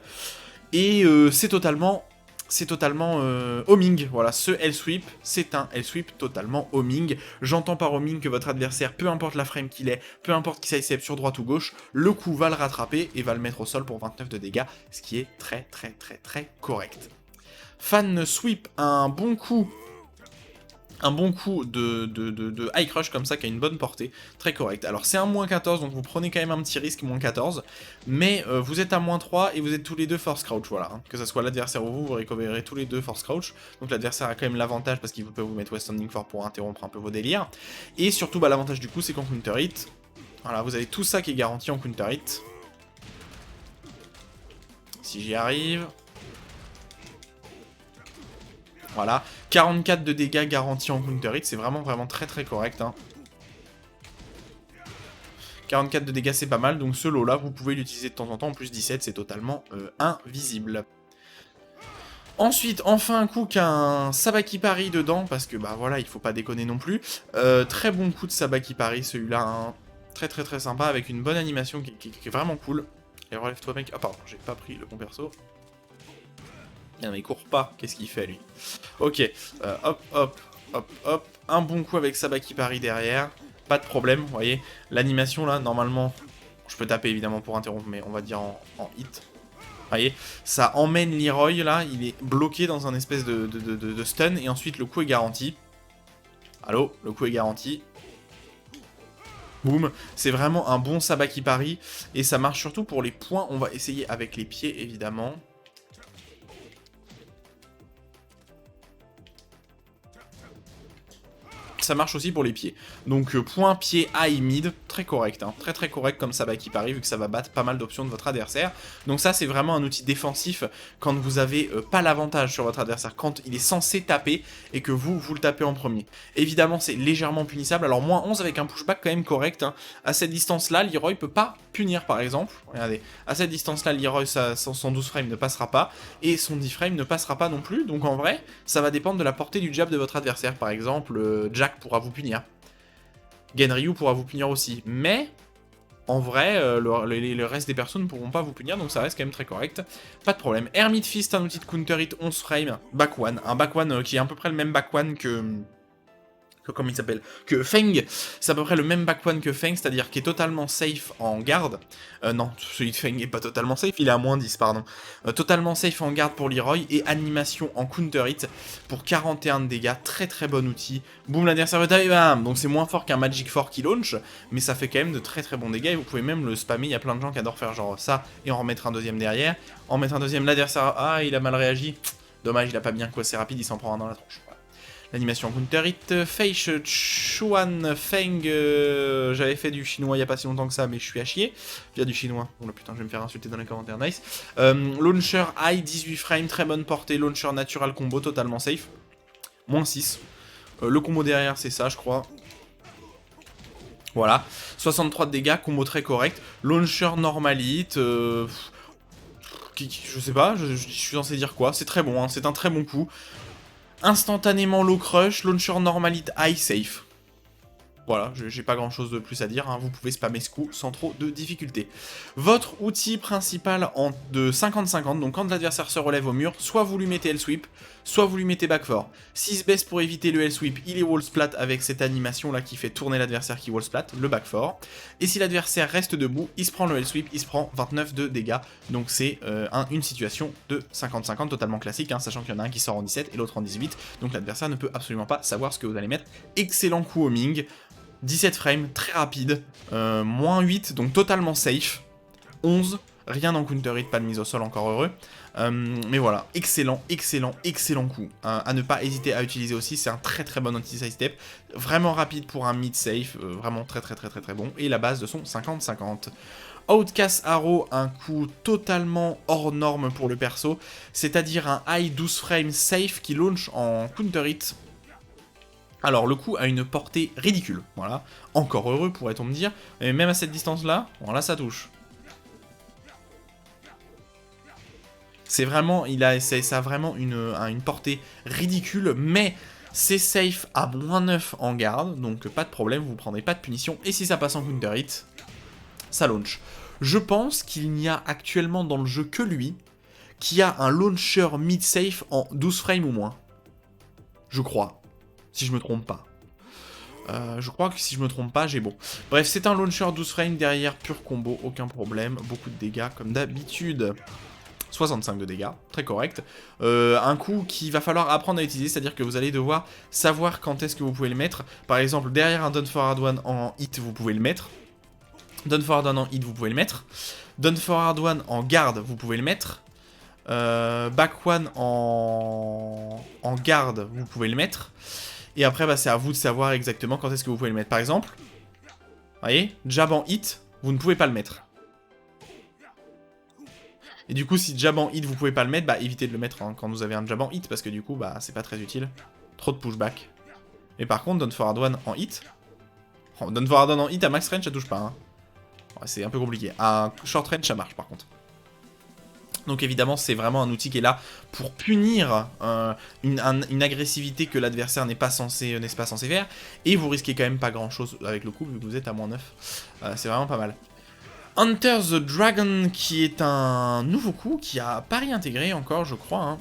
et c'est totalement homing, voilà, ce L-Sweep, c'est un L-Sweep totalement homing. J'entends par homing que votre adversaire, peu importe la frame qu'il est, peu importe qu'il sidestep sur droite ou gauche, le coup va le rattraper et va le mettre au sol pour 29 de dégâts, ce qui est très correct. Fan Sweep, un bon coup un bon coup de high crush comme ça qui a une bonne portée, très correct. Alors c'est un moins 14, donc vous prenez quand même un petit risque, moins 14, mais vous êtes à moins 3 et vous êtes tous les deux force crouch, voilà. Hein. Que ce soit l'adversaire ou vous, vous récupérez tous les deux force crouch, donc l'adversaire a quand même l'avantage parce qu'il peut vous mettre Westanding Fort pour interrompre un peu vos délires. Et surtout, bah, l'avantage du coup, c'est qu'en counter hit, voilà, vous avez tout ça qui est garanti en counter hit. Si j'y arrive... Voilà, 44 de dégâts garantis en counter hit, c'est vraiment très très correct. Hein. 44 de dégâts, c'est pas mal, donc ce lot-là, vous pouvez l'utiliser de temps en temps, en plus 17, c'est totalement invisible. Ensuite, enfin un coup qu'un Sabaki Pari dedans, parce que bah voilà, il faut pas déconner non plus. Très bon coup de Sabaki Pari, celui-là, hein. Très sympa, avec une bonne animation qui est vraiment cool. Et relève-toi mec, ah pardon, j'ai pas pris le bon perso. Non mais il court pas, qu'est-ce qu'il fait lui? Ok, hop, un bon coup avec Sabaki Pari derrière, pas de problème, vous voyez. L'animation là, normalement, je peux taper évidemment pour interrompre, mais on va dire en hit. Vous voyez, ça emmène Leroy là, il est bloqué dans un espèce de stun, et ensuite le coup est garanti. Allô, le coup est garanti. Boum, c'est vraiment un bon Sabaki Pari, et ça marche surtout pour les points, on va essayer avec les pieds évidemment. Ça marche aussi pour les pieds. Donc point, pied, high, mid, très correct. Hein. Très correct comme Sabaki Pari, vu que ça va battre pas mal d'options de votre adversaire. Donc ça, c'est vraiment un outil défensif quand vous avez pas l'avantage sur votre adversaire, quand il est censé taper et que vous le tapez en premier. Évidemment, c'est légèrement punissable. Alors moins 11 avec un pushback quand même correct. Hein. À cette distance-là, Leroy peut pas punir par exemple. Regardez, à cette distance-là, Leroy, son 12 frames ne passera pas. Et son 10 frames ne passera pas non plus. Donc en vrai, ça va dépendre de la portée du jab de votre adversaire. Par exemple, Jack pourra vous punir. Genryu pourra vous punir aussi. Mais, en vrai, le reste des personnes ne pourront pas vous punir, donc ça reste quand même très correct. Pas de problème. Hermit Fist, un outil de counter hit 11 frames. Back one. Un back one qui est à peu près le même back one que comment il s'appelle, que Feng, c'est à peu près le même back one que Feng, c'est-à-dire qui est totalement safe en garde. Non, celui de Feng est pas totalement safe, il est à moins 10, pardon. Totalement safe en garde pour Leroy, et animation en counter hit pour 41 de dégâts, très bon outil. Boum, l'adversaire veut taper, bam. Donc c'est moins fort qu'un Magic 4 qui launch, mais ça fait quand même de très bons dégâts, et vous pouvez même le spammer, il y a plein de gens qui adorent faire genre ça, et en remettre un deuxième derrière. En mettre un deuxième, l'adversaire, ah, il a mal réagi. Dommage, il a pas bien quoi, c'est rapide, il s'en prend un dans la tronche. L'animation counter hit, Feish, Chuan, Feng, j'avais fait du chinois il y a pas si longtemps que ça, mais je suis à chier. Via du chinois, oh là putain, je vais me faire insulter dans les commentaires, nice. Launcher high, 18 frames, très bonne portée, launcher natural combo, totalement safe. Moins 6. Le combo derrière, c'est ça, je crois. Voilà. 63 de dégâts, combo très correct. Launcher normalite, je sais pas, je suis censé dire quoi. C'est très bon, hein, c'est un très bon coup. Instantanément low crush, launcher normalite high safe. Voilà, j'ai pas grand chose de plus à dire, hein. Vous pouvez spammer ce coup sans trop de difficulté. Votre outil principal de 50-50, donc quand l'adversaire se relève au mur, soit vous lui mettez L-sweep, soit vous lui mettez back 4. S'il se baisse pour éviter le L-sweep, il est wall splat avec cette animation là qui fait tourner l'adversaire qui wall splat, le back 4. Et si l'adversaire reste debout, il se prend le L-sweep, il se prend 29 de dégâts. Donc c'est une situation de 50-50 totalement classique, hein, sachant qu'il y en a un qui sort en 17 et l'autre en 18. Donc l'adversaire ne peut absolument pas savoir ce que vous allez mettre. Excellent coup au Ming. 17 frames, très rapide, moins 8, donc totalement safe, 11, rien en counter hit, pas de mise au sol, encore heureux, mais voilà, excellent coup, à ne pas hésiter à utiliser aussi, c'est un très bon anti-side step, vraiment rapide pour un mid safe, vraiment très bon, et la base de son 50-50. Outcast Arrow, un coup totalement hors norme pour le perso, c'est-à-dire un high 12 frames safe qui launch en counter hit. Alors le coup a une portée ridicule, voilà, encore heureux pourrait-on me dire, mais même à cette distance-là, voilà, ça touche. C'est vraiment, ça a vraiment une portée ridicule, mais c'est safe à moins 9 en garde, donc pas de problème, vous prendrez pas de punition, et si ça passe en counter hit, ça launch. Je pense qu'il n'y a actuellement dans le jeu que lui, qui a un launcher mid-safe en 12 frames ou moins. Je crois. Si je me trompe pas. Je crois que si je me trompe pas, j'ai bon. Bref, c'est un launcher 12 frames derrière, pur combo, aucun problème. Beaucoup de dégâts comme d'habitude. 65 de dégâts, très correct. Un coup qu'il va falloir apprendre à utiliser, c'est-à-dire que vous allez devoir savoir quand est-ce que vous pouvez le mettre. Par exemple, derrière un Done Forward One en hit, vous pouvez le mettre. Done Forward One en hit, vous pouvez le mettre. Done Forward One en garde, vous pouvez le mettre. Back One en garde, vous pouvez le mettre. Et après, bah, c'est à vous de savoir exactement quand est-ce que vous pouvez le mettre. Par exemple, vous voyez, jab en hit, vous ne pouvez pas le mettre. Et du coup, si jab en hit, vous pouvez pas le mettre, bah évitez de le mettre hein, quand vous avez un jab en hit, parce que du coup, bah c'est pas très utile. Trop de pushback. Et par contre, Done Forward One en hit. Oh, Done Forward One en hit à max range, ça touche pas. Hein. Ouais, c'est un peu compliqué. À short range, ça marche par contre. Donc évidemment, c'est vraiment un outil qui est là pour punir une agressivité que l'adversaire n'est pas censé faire. Et vous risquez quand même pas grand chose avec le coup, vu que vous êtes à -9. C'est vraiment pas mal. Hunter the Dragon, qui est un nouveau coup, qui a pari intégré encore, je crois. Hein.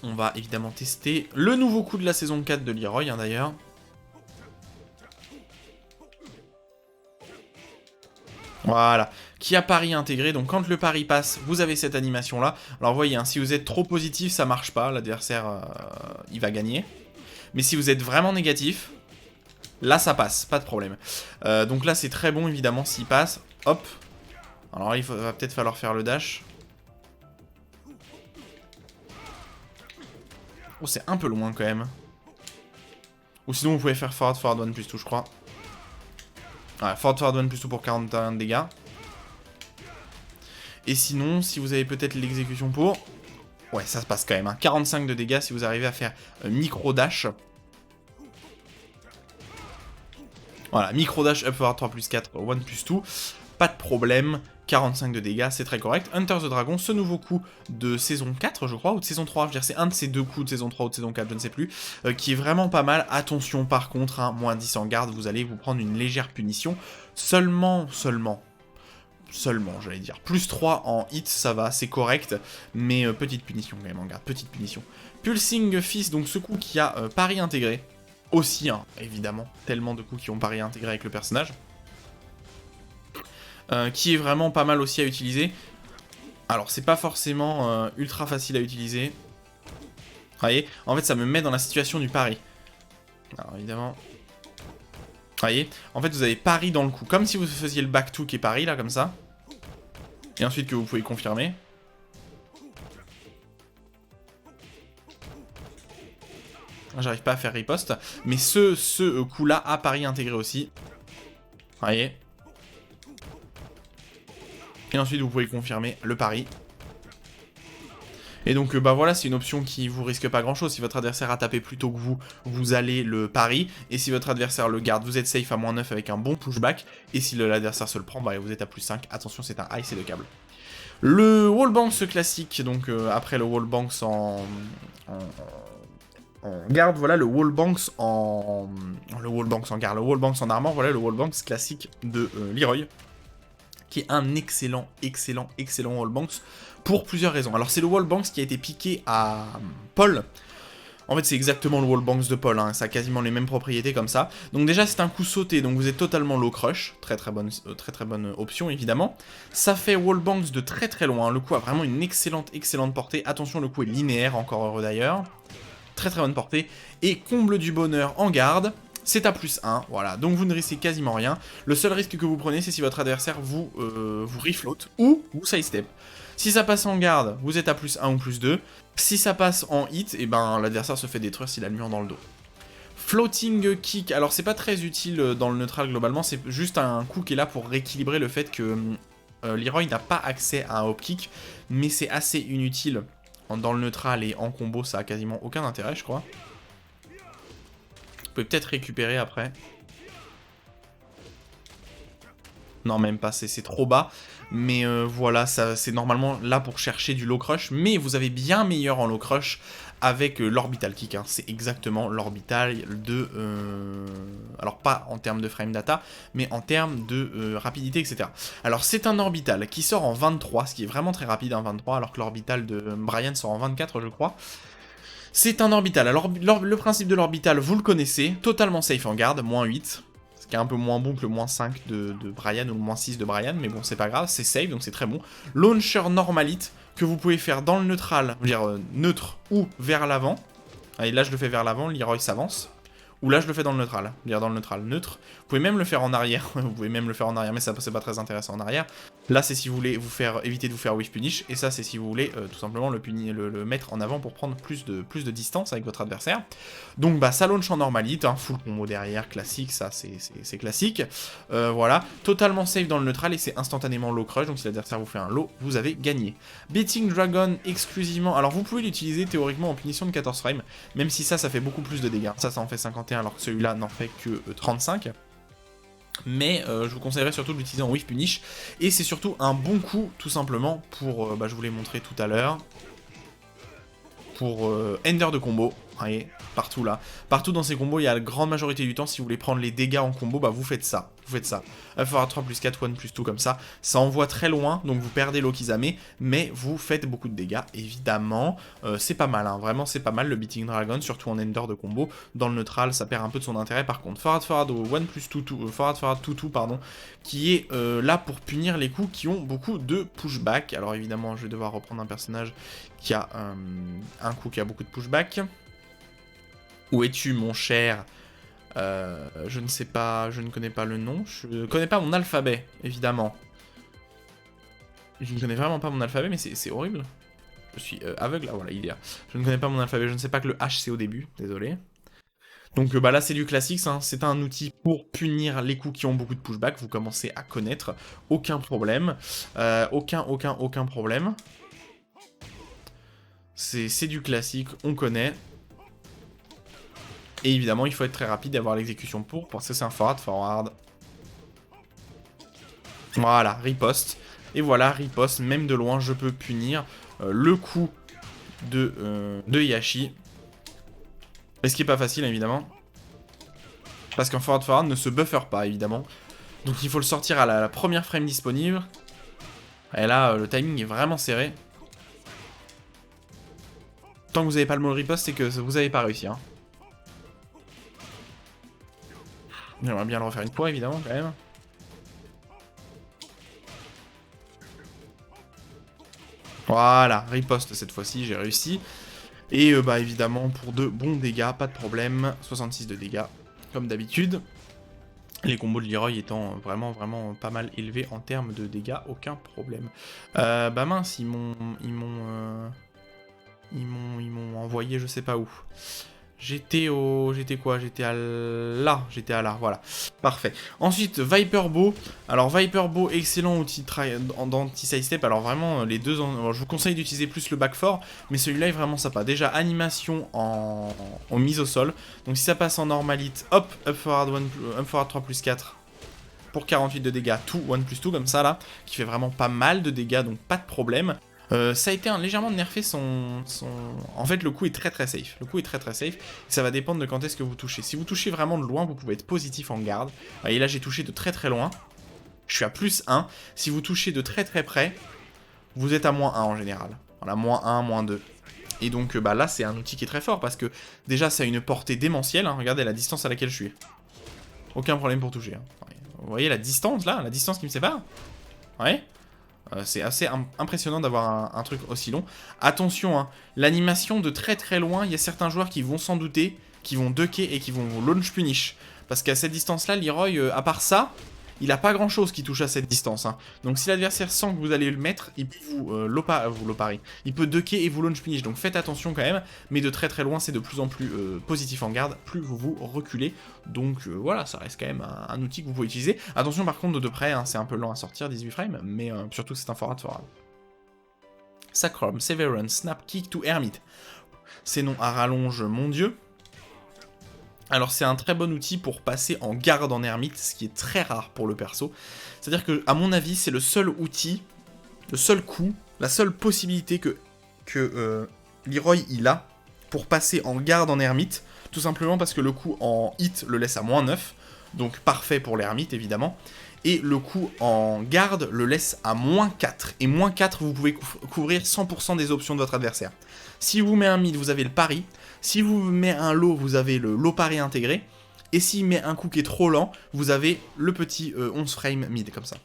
On va évidemment tester le nouveau coup de la saison 4 de Leroy, hein, d'ailleurs. Voilà, qui a pari intégré, donc quand le pari passe, vous avez cette animation-là. Alors vous voyez, hein, si vous êtes trop positif, ça marche pas, l'adversaire, il va gagner. Mais si vous êtes vraiment négatif... Là, ça passe, pas de problème. Donc là, c'est très bon, évidemment, s'il passe. Hop. Alors, va peut-être falloir faire le dash. Oh, c'est un peu loin, quand même. Ou sinon, vous pouvez faire forward one plus tout, je crois. Ouais, forward one plus tout pour 41 de dégâts. Et sinon, si vous avez peut-être l'exécution pour... Ouais, ça se passe quand même. Hein. 45 de dégâts si vous arrivez à faire micro dash. Voilà, micro dash up forward 3 plus 4, 1 plus 2, pas de problème, 45 de dégâts, c'est très correct. Hunter the Dragon, ce nouveau coup de saison 4, je crois, ou de saison 3, je veux dire, c'est un de ces deux coups de saison 3 ou de saison 4, je ne sais plus, qui est vraiment pas mal. Attention par contre, hein, moins 10 en garde, vous allez vous prendre une légère punition, seulement, j'allais dire. Plus 3 en hit, ça va, c'est correct, mais petite punition quand même en garde, petite punition. Pulsing Fist, donc ce coup qui a pari intégré. Aussi, hein, évidemment, tellement de coups qui ont pari intégré avec le personnage. Qui est vraiment pas mal aussi à utiliser. Alors, c'est pas forcément ultra facile à utiliser. Vous voyez, en fait, ça me met dans la situation du pari. Alors, évidemment... Vous voyez, en fait, vous avez pari dans le coup. Comme si vous faisiez le back-to qui est pari, là, comme ça. Et ensuite que vous pouvez confirmer. J'arrive pas à faire riposte. Mais ce coup-là a pari intégré aussi. Vous voyez. Et ensuite, vous pouvez confirmer le pari. Et donc, bah voilà, c'est une option qui vous risque pas grand-chose. Si votre adversaire a tapé plus tôt que vous, vous allez le pari. Et si votre adversaire le garde, vous êtes safe à -9 avec un bon pushback. Et si l'adversaire se le prend, bah vous êtes à +5. Attention, c'est un high, c'est le câble. Le wallbanks classique, donc après le wallbanks en garde, voilà le wallbanks en... Le wallbanks en garde, le wallbanks en armor, voilà le wallbanks classique de Leroy. Qui est un excellent wallbanks pour plusieurs raisons. Alors c'est le wallbanks qui a été piqué à Paul. En fait c'est exactement le wallbanks de Paul, hein. Ça a quasiment les mêmes propriétés comme ça. Donc déjà c'est un coup sauté, donc vous êtes totalement low crush, très bonne option évidemment. Ça fait wallbanks de très loin, le coup a vraiment une excellente portée. Attention, le coup est linéaire, encore heureux d'ailleurs. Très bonne portée. Et comble du bonheur en garde. C'est à +1, voilà, donc vous ne risquez quasiment rien. Le seul risque que vous prenez, c'est si votre adversaire vous refloat ou vous sidestep. Si ça passe en garde, vous êtes à +1 ou +2. Si ça passe en hit, et ben l'adversaire se fait détruire s'il a le mur dans le dos. Floating kick, alors c'est pas très utile dans le neutral globalement, c'est juste un coup qui est là pour rééquilibrer le fait que Leroy n'a pas accès à un hop kick, mais c'est assez inutile dans le neutral et en combo, ça a quasiment aucun intérêt, je crois. Vous pouvez peut-être récupérer après. Non, même pas, c'est trop bas. Mais voilà, c'est normalement là pour chercher du low crush. Mais vous avez bien meilleur en low crush avec l'orbital kick. Hein. C'est exactement l'orbital de... alors pas en termes de frame data, mais en termes de rapidité, etc. Alors c'est un orbital qui sort en 23, ce qui est vraiment très rapide, hein, 23, alors que l'orbital de Brian sort en 24, je crois. C'est un orbital. Alors, le principe de l'orbital, vous le connaissez. Totalement safe en garde, -8. Ce qui est un peu moins bon que le moins 5 de Brian ou le moins 6 de Brian, mais bon, c'est pas grave, c'est safe, donc c'est très bon. Launcher normalite, que vous pouvez faire dans le neutral, je veux dire neutre ou vers l'avant. Allez, là je le fais vers l'avant, Leroy s'avance. Ou là je le fais dans le neutral, dire dans le neutral neutre. Vous pouvez même le faire en arrière, vous pouvez même le faire en arrière, mais ça c'est pas très intéressant en arrière. Là c'est si vous voulez éviter de vous faire whiff punish, et ça c'est si vous voulez tout simplement le mettre en avant pour prendre plus de distance avec votre adversaire. Donc bah ça launch en normalite, hein, full combo derrière, classique, ça c'est classique. Voilà, totalement safe dans le neutral et c'est instantanément low crush, donc si l'adversaire vous fait un low, vous avez gagné. Beating Dragon exclusivement, alors vous pouvez l'utiliser théoriquement en punition de 14 frames, même si ça fait beaucoup plus de dégâts, ça en fait 51 alors que celui-là n'en fait que 35. Mais je vous conseillerais surtout de l'utiliser en whiff punish. Et c'est surtout un bon coup, tout simplement, pour, je vous l'ai montré tout à l'heure, pour ender de combo. Vous voyez, partout là. Partout dans ces combos, il y a la grande majorité du temps, si vous voulez prendre les dégâts en combo, bah vous faites ça. Vous faites ça. Il faudra 3 plus 4, 1 plus 2 comme ça. Ça envoie très loin, donc vous perdez l'Okizame, mais vous faites beaucoup de dégâts, évidemment. C'est pas mal, hein. Vraiment c'est pas mal le Beating Dragon, surtout en ender de combo. Dans le neutral, ça perd un peu de son intérêt. Par contre, Forward au 1 plus 2, Forward 2, pardon, qui est là pour punir les coups qui ont beaucoup de pushback. Alors évidemment, je vais devoir reprendre un personnage qui a un coup qui a beaucoup de pushback. Où es-tu, mon cher? Je ne sais pas, je ne connais pas le nom. Je ne connais pas mon alphabet, évidemment. Je ne connais vraiment pas mon alphabet, mais c'est horrible. Je suis aveugle. Ah voilà, il est là. Je ne connais pas mon alphabet, je ne sais pas que le H c'est au début, désolé. Donc bah là c'est du classique, hein. C'est un outil pour punir les coups qui ont beaucoup de pushback. Vous commencez à connaître, aucun problème. Aucun problème. C'est du classique, on connaît. Et évidemment, il faut être très rapide et avoir l'exécution pour, parce que c'est un forward. Voilà, riposte. Et voilà, riposte, même de loin, je peux punir le coup de Yashi. Et ce qui est pas facile, évidemment. Parce qu'un forward ne se buffer pas, évidemment. Donc il faut le sortir à la première frame disponible. Et là, le timing est vraiment serré. Tant que vous n'avez pas le mot riposte, c'est que vous n'avez pas réussi, hein. J'aimerais bien le refaire une fois, évidemment, quand même. Voilà, riposte cette fois-ci, j'ai réussi. Et bah évidemment, pour de bons dégâts, pas de problème. 66 de dégâts, comme d'habitude. Les combos de Leroy étant vraiment pas mal élevés en termes de dégâts, aucun problème. Bah mince, ils m'ont envoyé je sais pas où. J'étais à là, voilà. Parfait. Ensuite, Viper Bow. Alors, Viper Bow, excellent outil d'anti-sidestep. Alors, vraiment, les deux... Alors, je vous conseille d'utiliser plus le back 4, mais celui-là est vraiment sympa. Déjà, animation en mise au sol. Donc, si ça passe en normalite, hop, up forward 3 plus 4 pour 48 de dégâts, tout 1 plus 2, comme ça, là, qui fait vraiment pas mal de dégâts, donc pas de problème. Ça a été légèrement nerfé En fait, le coup est très safe. Le coup est très safe. Ça va dépendre de quand est-ce que vous touchez. Si vous touchez vraiment de loin, vous pouvez être positif en garde. Et là, j'ai touché de très loin. Je suis à plus 1. Si vous touchez de très près, vous êtes à moins 1 en général. Voilà, moins 1, moins 2. Et donc, bah là, c'est un outil qui est très fort parce que déjà, ça a une portée démentielle. Hein. Regardez la distance à laquelle je suis. Aucun problème pour toucher. Hein. Vous voyez la distance, là? La distance qui me sépare? Ouais. C'est assez impressionnant d'avoir un truc aussi long. Attention, hein, l'animation de très loin, il y a certains joueurs qui vont s'en douter, qui vont ducker et qui vont launch punish. Parce qu'à cette distance-là, Leroy, à part ça, il a pas grand-chose qui touche à cette distance. Hein. Donc si l'adversaire sent que vous allez le mettre, il peut vous l'opari. Il peut ducker et vous launch punish. Donc faites attention quand même. Mais de très loin, c'est de plus en plus positif en garde, plus vous vous reculez. Donc voilà, ça reste quand même un outil que vous pouvez utiliser. Attention par contre de près, hein, c'est un peu lent à sortir, 18 frames. Mais surtout c'est un forward. Sacrum, Severance, Snap, Kick to Hermit. Ces noms à rallonge, mon dieu. Alors c'est un très bon outil pour passer en garde en ermite, ce qui est très rare pour le perso. C'est-à-dire que, à mon avis, c'est le seul outil, le seul coup, la seule possibilité que Leroy il a pour passer en garde en ermite, tout simplement parce que le coup en hit le laisse à moins 9, donc parfait pour l'ermite évidemment, et le coup en garde le laisse à moins 4, et moins 4 vous pouvez couvrir 100% des options de votre adversaire. Si vous met un mid, vous avez le pari. Si vous met un low, vous avez le low pari intégré. Et s'il met un coup qui est trop lent, vous avez le petit 11 frames mid comme ça.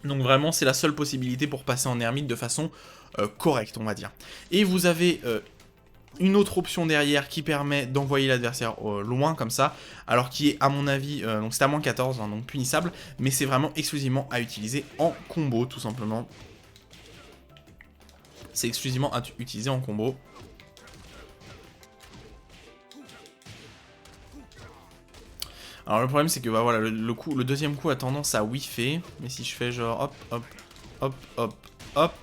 Donc vraiment, c'est la seule possibilité pour passer en ermite de façon correcte, on va dire. Et vous avez une autre option derrière qui permet d'envoyer l'adversaire loin comme ça, alors qui est à mon avis, donc c'est à moins 14, hein, donc punissable, mais c'est vraiment exclusivement à utiliser en combo tout simplement. C'est exclusivement à utiliser en combo. Alors le problème c'est que bah, voilà, le deuxième coup a tendance à whiffer, mais si je fais genre hop, hop, hop, hop, hop,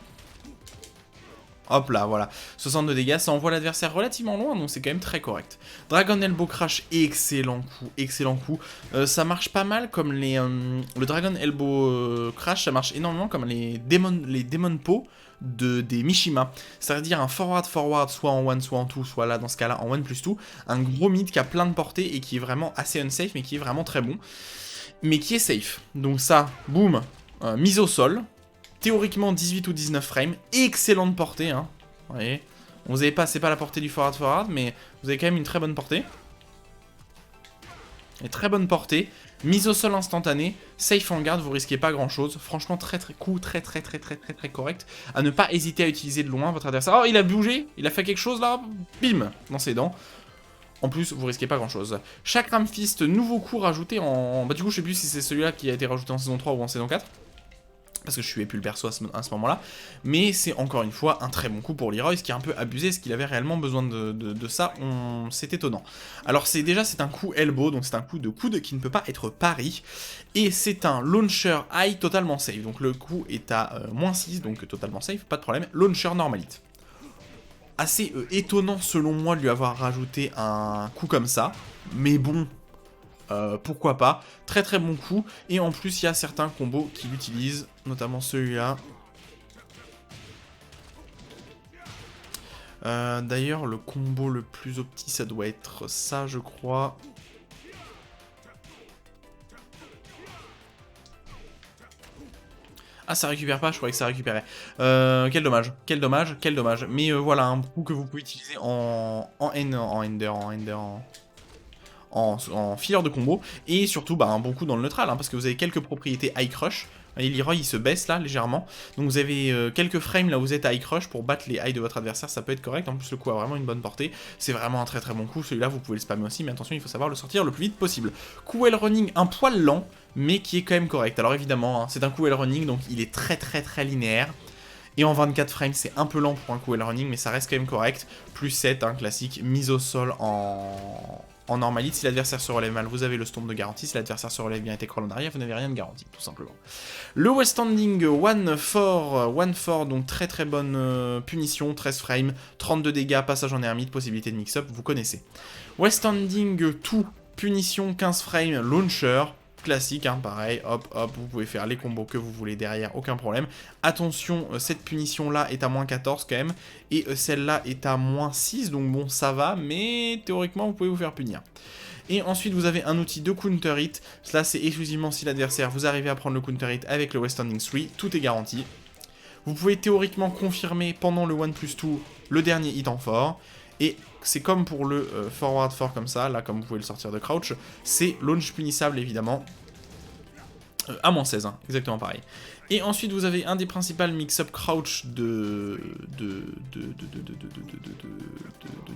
hop là, voilà. 62 dégâts, ça envoie l'adversaire relativement loin, donc c'est quand même très correct. Dragon Elbow Crash, excellent coup, excellent coup. Ça marche pas mal comme les... le Dragon Elbow Crash, ça marche énormément comme les Demon Paw des Mishima. C'est-à-dire un forward, soit en 1, soit en 2, soit là, dans ce cas-là, en 1 plus 2. Un gros mid qui a plein de portée et qui est vraiment assez unsafe, mais qui est vraiment très bon. Mais qui est safe. Donc ça, boum, mise au sol. Théoriquement 18 ou 19 frames, excellente portée, hein. Vous voyez, vous avez pas, c'est pas la portée du forward, mais vous avez quand même une très bonne portée. Et très bonne portée, mise au sol instantanée, safe en garde, vous risquez pas grand chose. Franchement, très correct. À ne pas hésiter à utiliser de loin votre adversaire. Oh, il a bougé, il a fait quelque chose là, bim, dans ses dents. En plus, vous risquez pas grand chose. Chakram Fist, nouveau coup rajouté en... Bah du coup, je sais plus si c'est celui-là qui a été rajouté en saison 3 ou en saison 4. Parce que je suivais plus le perso à ce moment-là, mais c'est encore une fois un très bon coup pour Leroy, ce qui est un peu abusé, ce qu'il avait réellement besoin de ça, c'est étonnant. Alors c'est un coup elbow, donc c'est un coup de coude qui ne peut pas être pari, et c'est un launcher high totalement safe, donc le coup est à moins 6, donc totalement safe, pas de problème, launcher normalite. Assez étonnant selon moi de lui avoir rajouté un coup comme ça, mais bon... pourquoi pas, très bon coup, et en plus il y a certains combos qui l'utilisent, notamment celui-là. D'ailleurs le combo le plus opti ça doit être ça je crois. Ah ça récupère pas, je croyais que ça récupérait. Quel dommage. Mais voilà un coup que vous pouvez utiliser en filler de combo, et surtout bah, un bon coup dans le neutral, hein, parce que vous avez quelques propriétés high crush, et Leroy il se baisse là légèrement, donc vous avez quelques frames là où vous êtes à high crush pour battre les high de votre adversaire, ça peut être correct, en plus le coup a vraiment une bonne portée, c'est vraiment un très bon coup, celui-là vous pouvez le spammer aussi, mais attention il faut savoir le sortir le plus vite possible. Coup well running un poil lent, mais qui est quand même correct, alors évidemment hein, c'est un coup well running, donc il est très linéaire, et en 24 frames, c'est un peu lent pour un coup well running, mais ça reste quand même correct. Plus 7, hein, classique, mise au sol en normalite. Si l'adversaire se relève mal, vous avez le stomp de garantie. Si l'adversaire se relève bien et t'écrole en arrière, vous n'avez rien de garantie, tout simplement. Le West Standing 1-4, donc très bonne punition, 13 frames, 32 dégâts, passage en ermite, possibilité de mix-up, vous connaissez. West Standing 2, punition, 15 frames, launcher. Classique, hein, pareil, hop, vous pouvez faire les combos que vous voulez derrière, aucun problème. Attention, cette punition-là est à moins 14 quand même, et celle-là est à moins 6, donc bon, ça va, mais théoriquement, vous pouvez vous faire punir. Et ensuite, vous avez un outil de counter hit, cela c'est exclusivement si l'adversaire, vous arrivez à prendre le counter hit avec le West Standing 3, tout est garanti. Vous pouvez théoriquement confirmer pendant le 1+2 le dernier hit en fort, et c'est comme pour le forward fort comme ça, là comme vous pouvez le sortir de crouch, c'est launch punissable évidemment, à moins 16, hein, exactement pareil. Et ensuite vous avez un des principaux mix-up crouch de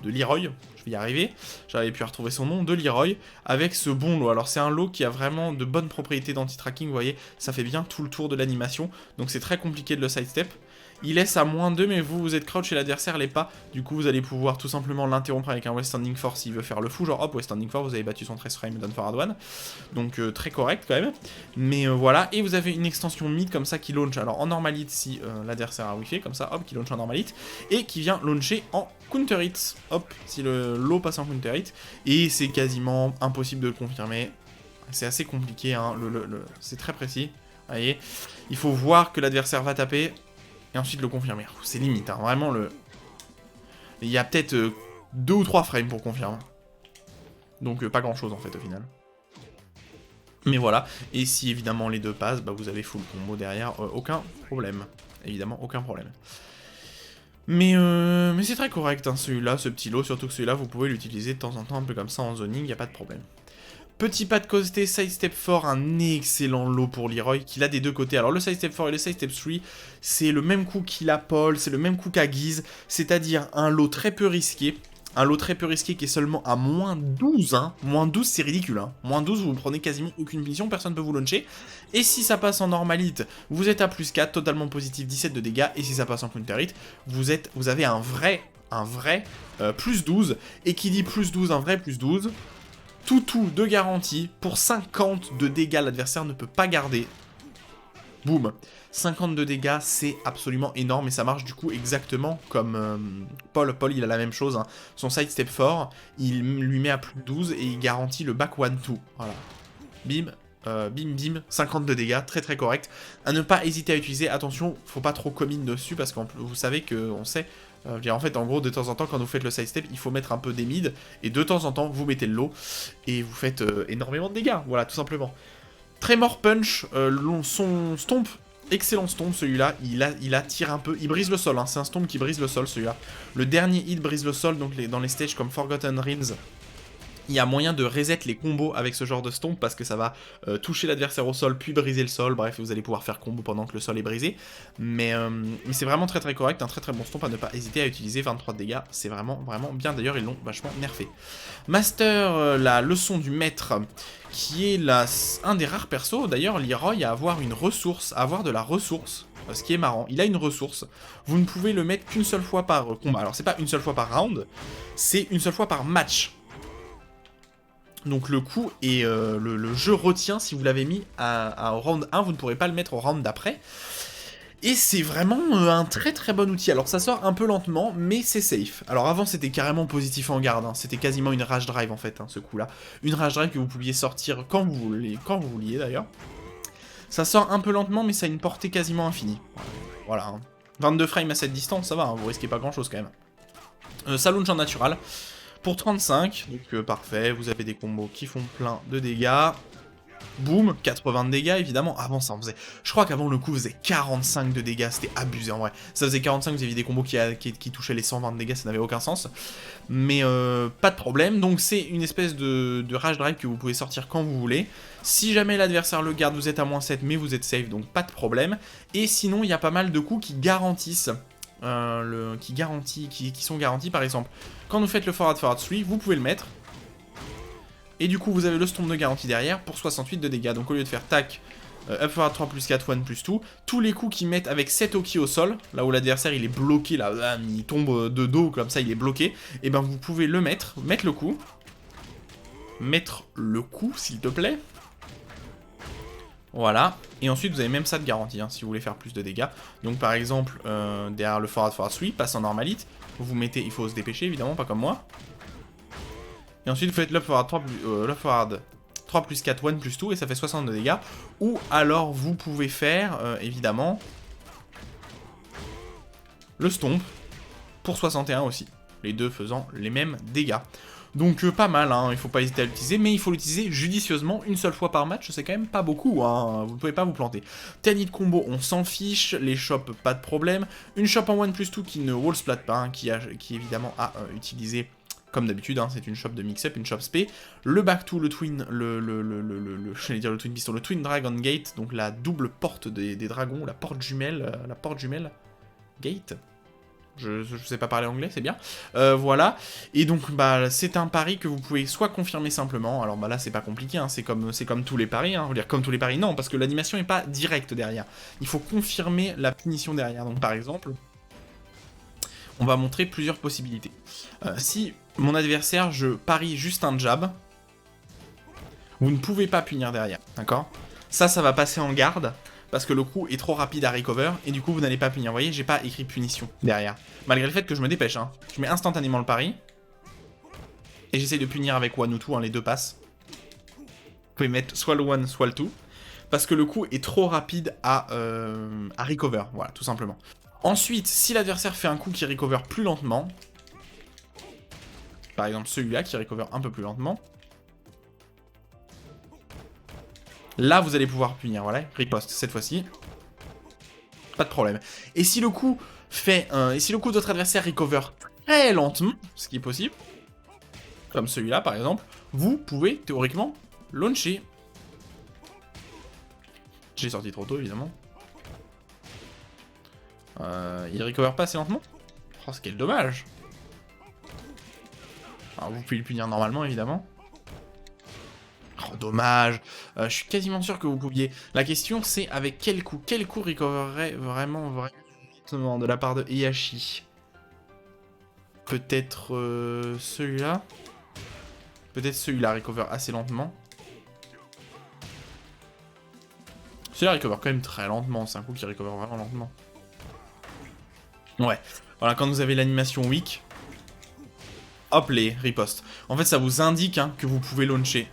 Leroy, je vais y arriver, j'avais pu retrouver son nom, de Leroy, avec ce bon lot. Alors c'est un lot qui a vraiment de bonnes propriétés d'anti-tracking, vous voyez, ça fait bien tout le tour de l'animation, donc c'est très compliqué de le sidestep. Il laisse à moins 2, mais vous êtes crouch et l'adversaire l'est pas. Du coup, vous allez pouvoir tout simplement l'interrompre avec un West Standing 4 s'il veut faire le fou. Genre, hop, West Standing 4, vous avez battu son 13 frame down forward 1. Donc, très correct quand même. Mais voilà, et vous avez une extension mid comme ça qui launch. Alors, en normalite, si l'adversaire a wifi, comme ça, hop, qui launch en normalite. Et qui vient launcher en counter hit. Hop, si le lot passe en counter hit. Et c'est quasiment impossible de le confirmer. C'est assez compliqué, hein. C'est très précis. Vous voyez, il faut voir que l'adversaire va taper. Et ensuite le confirmer. C'est limite, hein. Vraiment le... Il y a peut-être 2 ou 3 frames pour confirmer. Donc pas grand chose en fait au final. Mais voilà. Et si évidemment les deux passent, bah, vous avez full combo derrière. Aucun problème. Évidemment, aucun problème. Mais c'est très correct hein, celui-là, ce petit lot. Surtout que celui-là, vous pouvez l'utiliser de temps en temps un peu comme ça en zoning, il n'y a pas de problème. Petit pas de côté, sidestep fort, un excellent lot pour Leroy, qu'il a des deux côtés. Alors le sidestep fort et le sidestep 3, c'est le même coup qu'il a Paul, c'est le même coup qu'à Guise, c'est-à-dire un lot très peu risqué. Un lot très peu risqué qui est seulement à moins 12, hein. Moins 12, c'est ridicule, hein. Moins 12, vous ne prenez quasiment aucune punition, personne ne peut vous launcher. Et si ça passe en normalite, vous êtes à plus 4, totalement positif, 17 de dégâts. Et si ça passe en counterite, vous avez un vrai plus 12. Et qui dit plus 12, un vrai plus 12. Tout de garantie, pour 50 de dégâts, l'adversaire ne peut pas garder. Boum. 50 de dégâts, c'est absolument énorme et ça marche du coup exactement comme Paul. Paul, il a la même chose, hein. Son sidestep fort, il lui met à plus de 12 et il garantit le back 1-2. Voilà. Bim, bim, 50 de dégâts, très correct. À ne pas hésiter à utiliser, attention, faut pas trop commit dessus parce que vous savez qu'on sait... en fait, en gros, de temps en temps, quand vous faites le sidestep, il faut mettre un peu des mid, et de temps en temps, vous mettez le low, et vous faites énormément de dégâts, voilà, tout simplement. Tremor Punch, son stomp, excellent stomp celui-là, il attire un peu, il brise le sol, hein, c'est un stomp qui brise le sol celui-là. Le dernier hit brise le sol, donc dans les stages comme Forgotten Realms, il y a moyen de reset les combos avec ce genre de stomp parce que ça va toucher l'adversaire au sol puis briser le sol. Bref, vous allez pouvoir faire combo pendant que le sol est brisé. Mais c'est vraiment très correct, un très bon stomp à ne pas hésiter à utiliser. 23 de dégâts, c'est vraiment bien. D'ailleurs, ils l'ont vachement nerfé. Master, la leçon du maître, qui est un des rares persos, d'ailleurs, Leroy, à avoir une ressource, à avoir de la ressource. Ce qui est marrant, il a une ressource. Vous ne pouvez le mettre qu'une seule fois par combat. Alors, c'est pas une seule fois par round, c'est une seule fois par match. Donc le coup et le jeu retient si vous l'avez mis au round 1, vous ne pourrez pas le mettre au round d'après. Et c'est vraiment un très bon outil. Alors ça sort un peu lentement, mais c'est safe. Alors avant c'était carrément positif en garde, hein. C'était quasiment une rage drive en fait, hein, ce coup-là. Une rage drive que vous pouviez sortir quand vous vouliez d'ailleurs. Ça sort un peu lentement, mais ça a une portée quasiment infinie. Voilà, hein. 22 frames à cette distance, ça va, hein, vous risquez pas grand-chose quand même. Ça launch en natural. Pour 35, donc parfait, vous avez des combos qui font plein de dégâts. Boum, 80 de dégâts évidemment. Avant ça en faisait... Je crois qu'avant le coup faisait 45 de dégâts, c'était abusé en vrai. Ça faisait 45, vous aviez des combos qui touchaient les 120 de dégâts, ça n'avait aucun sens. Mais pas de problème, donc c'est une espèce de rage drive que vous pouvez sortir quand vous voulez. Si jamais l'adversaire le garde, vous êtes à moins 7, mais vous êtes safe, donc pas de problème. Et sinon, il y a pas mal de coups qui garantissent... qui sont garantis, par exemple, quand vous faites le forward 3, vous pouvez le mettre, et du coup vous avez le stomp de garantie derrière pour 68 de dégâts, donc au lieu de faire tac, up forward 3 plus 4, 1 plus 2, tous les coups qui mettent avec 7 Oki au sol, là où l'adversaire il est bloqué, là, il tombe de dos, comme ça il est bloqué, et ben vous pouvez le mettre le coup, s'il te plaît. Voilà, et ensuite vous avez même ça de garantie, hein, si vous voulez faire plus de dégâts. Donc par exemple, derrière le forward 3, passe en normalite, vous mettez, il faut se dépêcher évidemment, pas comme moi. Et ensuite vous faites le forward 3 plus 4, 1 plus 2, et ça fait 60 de dégâts. Ou alors vous pouvez faire, évidemment, le stomp, pour 61 aussi, les deux faisant les mêmes dégâts. Donc pas mal, hein, il faut pas hésiter à l'utiliser, mais il faut l'utiliser judicieusement, une seule fois par match, c'est quand même pas beaucoup, hein, vous ne pouvez pas vous planter. 10 hit combo, on s'en fiche, les shops, pas de problème. Une shop en 1 plus 2 qui ne wall splat pas, hein, qui évidemment a utilisé, comme d'habitude, hein, c'est une shop de mix-up, une shop spé. Le back to, le twin, j'allais dire le twin piston, le twin dragon gate, donc la double porte des dragons, la porte jumelle gate. Je sais pas parler anglais, c'est bien. Voilà. Et donc, bah, c'est un pari que vous pouvez soit confirmer simplement. Alors, bah là, c'est pas compliqué, hein, c'est comme tous les paris. Hein. Je veux dire, comme tous les paris, non, parce que l'animation est pas directe derrière. Il faut confirmer la punition derrière. Donc, par exemple, on va montrer plusieurs possibilités. Si mon adversaire, je parie juste un jab, vous ne pouvez pas punir derrière, d'accord ? Ça va passer en garde. Parce que le coup est trop rapide à recover, et du coup vous n'allez pas punir. Vous voyez, j'ai pas écrit punition derrière. Malgré le fait que je me dépêche, hein. Je mets instantanément le pari. Et j'essaye de punir avec one ou two, hein, les deux passes. Vous pouvez mettre soit le one, soit le two. Parce que le coup est trop rapide à recover, voilà, tout simplement. Ensuite, si l'adversaire fait un coup qui recover plus lentement, par exemple celui-là qui recover un peu plus lentement, là, vous allez pouvoir punir, voilà, riposte, cette fois-ci. Pas de problème. Et si le coup de votre adversaire recover très lentement, ce qui est possible, comme celui-là par exemple, vous pouvez théoriquement launcher. J'ai sorti trop tôt, évidemment. Il recover pas assez lentement. Oh, ce qui est dommage. Alors, vous pouvez le punir normalement, évidemment. Oh, dommage. Je suis quasiment sûr que vous pouviez. La question, c'est avec quel coup? Quel coup recovererait vraiment de la part de Heihachi? Peut-être celui-là. Peut-être celui-là recover assez lentement. Celui-là recover quand même très lentement. C'est un coup qui recover vraiment lentement. Ouais. Voilà, quand vous avez l'animation weak, hop, les ripostes. En fait, ça vous indique hein, que vous pouvez launcher.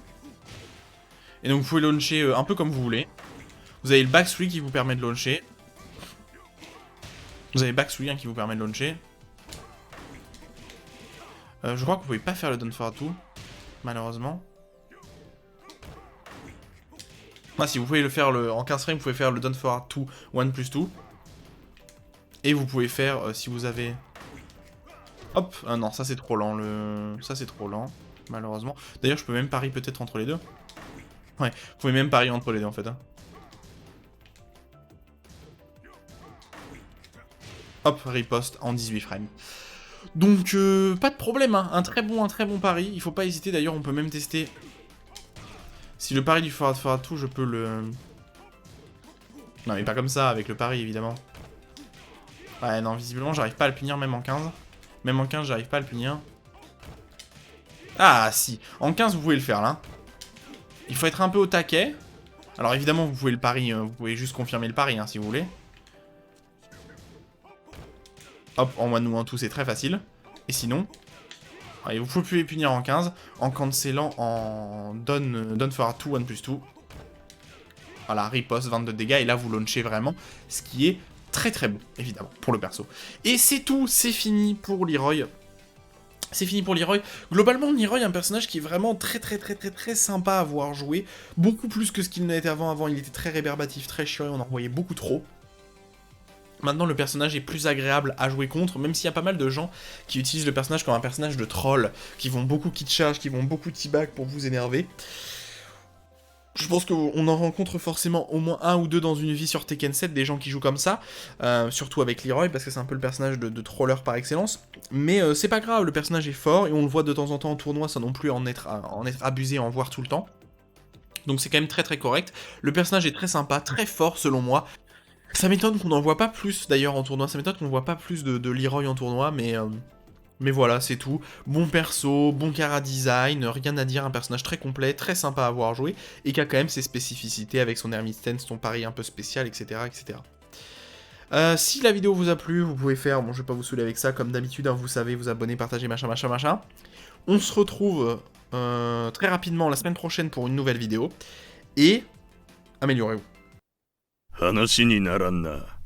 Et donc, vous pouvez launcher un peu comme vous voulez. Vous avez le back 3 qui vous permet de launcher. Vous avez back 3 hein, qui vous permet de launcher. Je crois que vous pouvez pas faire le down for 2, malheureusement. Ah, si vous pouvez le faire en 15 frames, vous pouvez faire le down for 2, 1 plus 2. Et vous pouvez faire, si vous avez... Hop, non, ça c'est trop lent, ça c'est trop lent, malheureusement. D'ailleurs, je peux même parier peut-être entre les deux. Ouais, vous pouvez même parier entre les deux, en fait. Hein. Hop, riposte en 18 frames. Donc, pas de problème, hein. Un très bon pari. Il faut pas hésiter, d'ailleurs, on peut même tester... Si le pari du forward tout, je peux le... Non, mais pas comme ça, avec le pari, évidemment. Ouais, non, visiblement, j'arrive pas à le punir, même en 15. Même en 15, j'arrive pas à le punir. Ah, si. En 15, vous pouvez le faire, là. Il faut être un peu au taquet. Alors, évidemment, vous pouvez le pari, vous pouvez juste confirmer le pari, hein, si vous voulez. Hop, en one ou en tout, c'est très facile. Et sinon... Allez, vous pouvez punir en 15, en cancellant en done for 2, 1 plus 2. Voilà, riposte, 22 dégâts, et là vous launchez vraiment, ce qui est très très bon, évidemment, pour le perso. Et c'est tout, c'est fini pour Leroy. C'est fini pour Leroy. Globalement, Leroy est un personnage qui est vraiment très sympa à voir jouer. Beaucoup plus que ce qu'il n'était avant. Avant, il était très rébarbatif, très chiant, et on en voyait beaucoup trop. Maintenant, le personnage est plus agréable à jouer contre, même s'il y a pas mal de gens qui utilisent le personnage comme un personnage de troll, qui vont beaucoup kit charge, qui vont beaucoup teabag pour vous énerver. Je pense qu'on en rencontre forcément au moins un ou deux dans une vie sur Tekken 7, des gens qui jouent comme ça, surtout avec Leroy, parce que c'est un peu le personnage de troller par excellence. Mais c'est pas grave, le personnage est fort, et on le voit de temps en temps en tournoi, sans non plus en être abusé, en voir tout le temps. Donc c'est quand même très correct. Le personnage est très sympa, très fort selon moi. Ça m'étonne qu'on n'en voit pas plus d'ailleurs en tournoi, ça m'étonne qu'on ne voit pas plus de Leroy en tournoi, mais voilà, c'est tout. Bon perso, bon cara design, rien à dire, un personnage très complet, très sympa à avoir joué, et qui a quand même ses spécificités avec son Hermit Stance, son pari un peu spécial, etc. Si la vidéo vous a plu, vous pouvez faire, bon je vais pas vous saouler avec ça, comme d'habitude, hein, vous savez, vous abonner, partager, machin. On se retrouve très rapidement la semaine prochaine pour une nouvelle vidéo, et améliorez-vous. 話にならんな。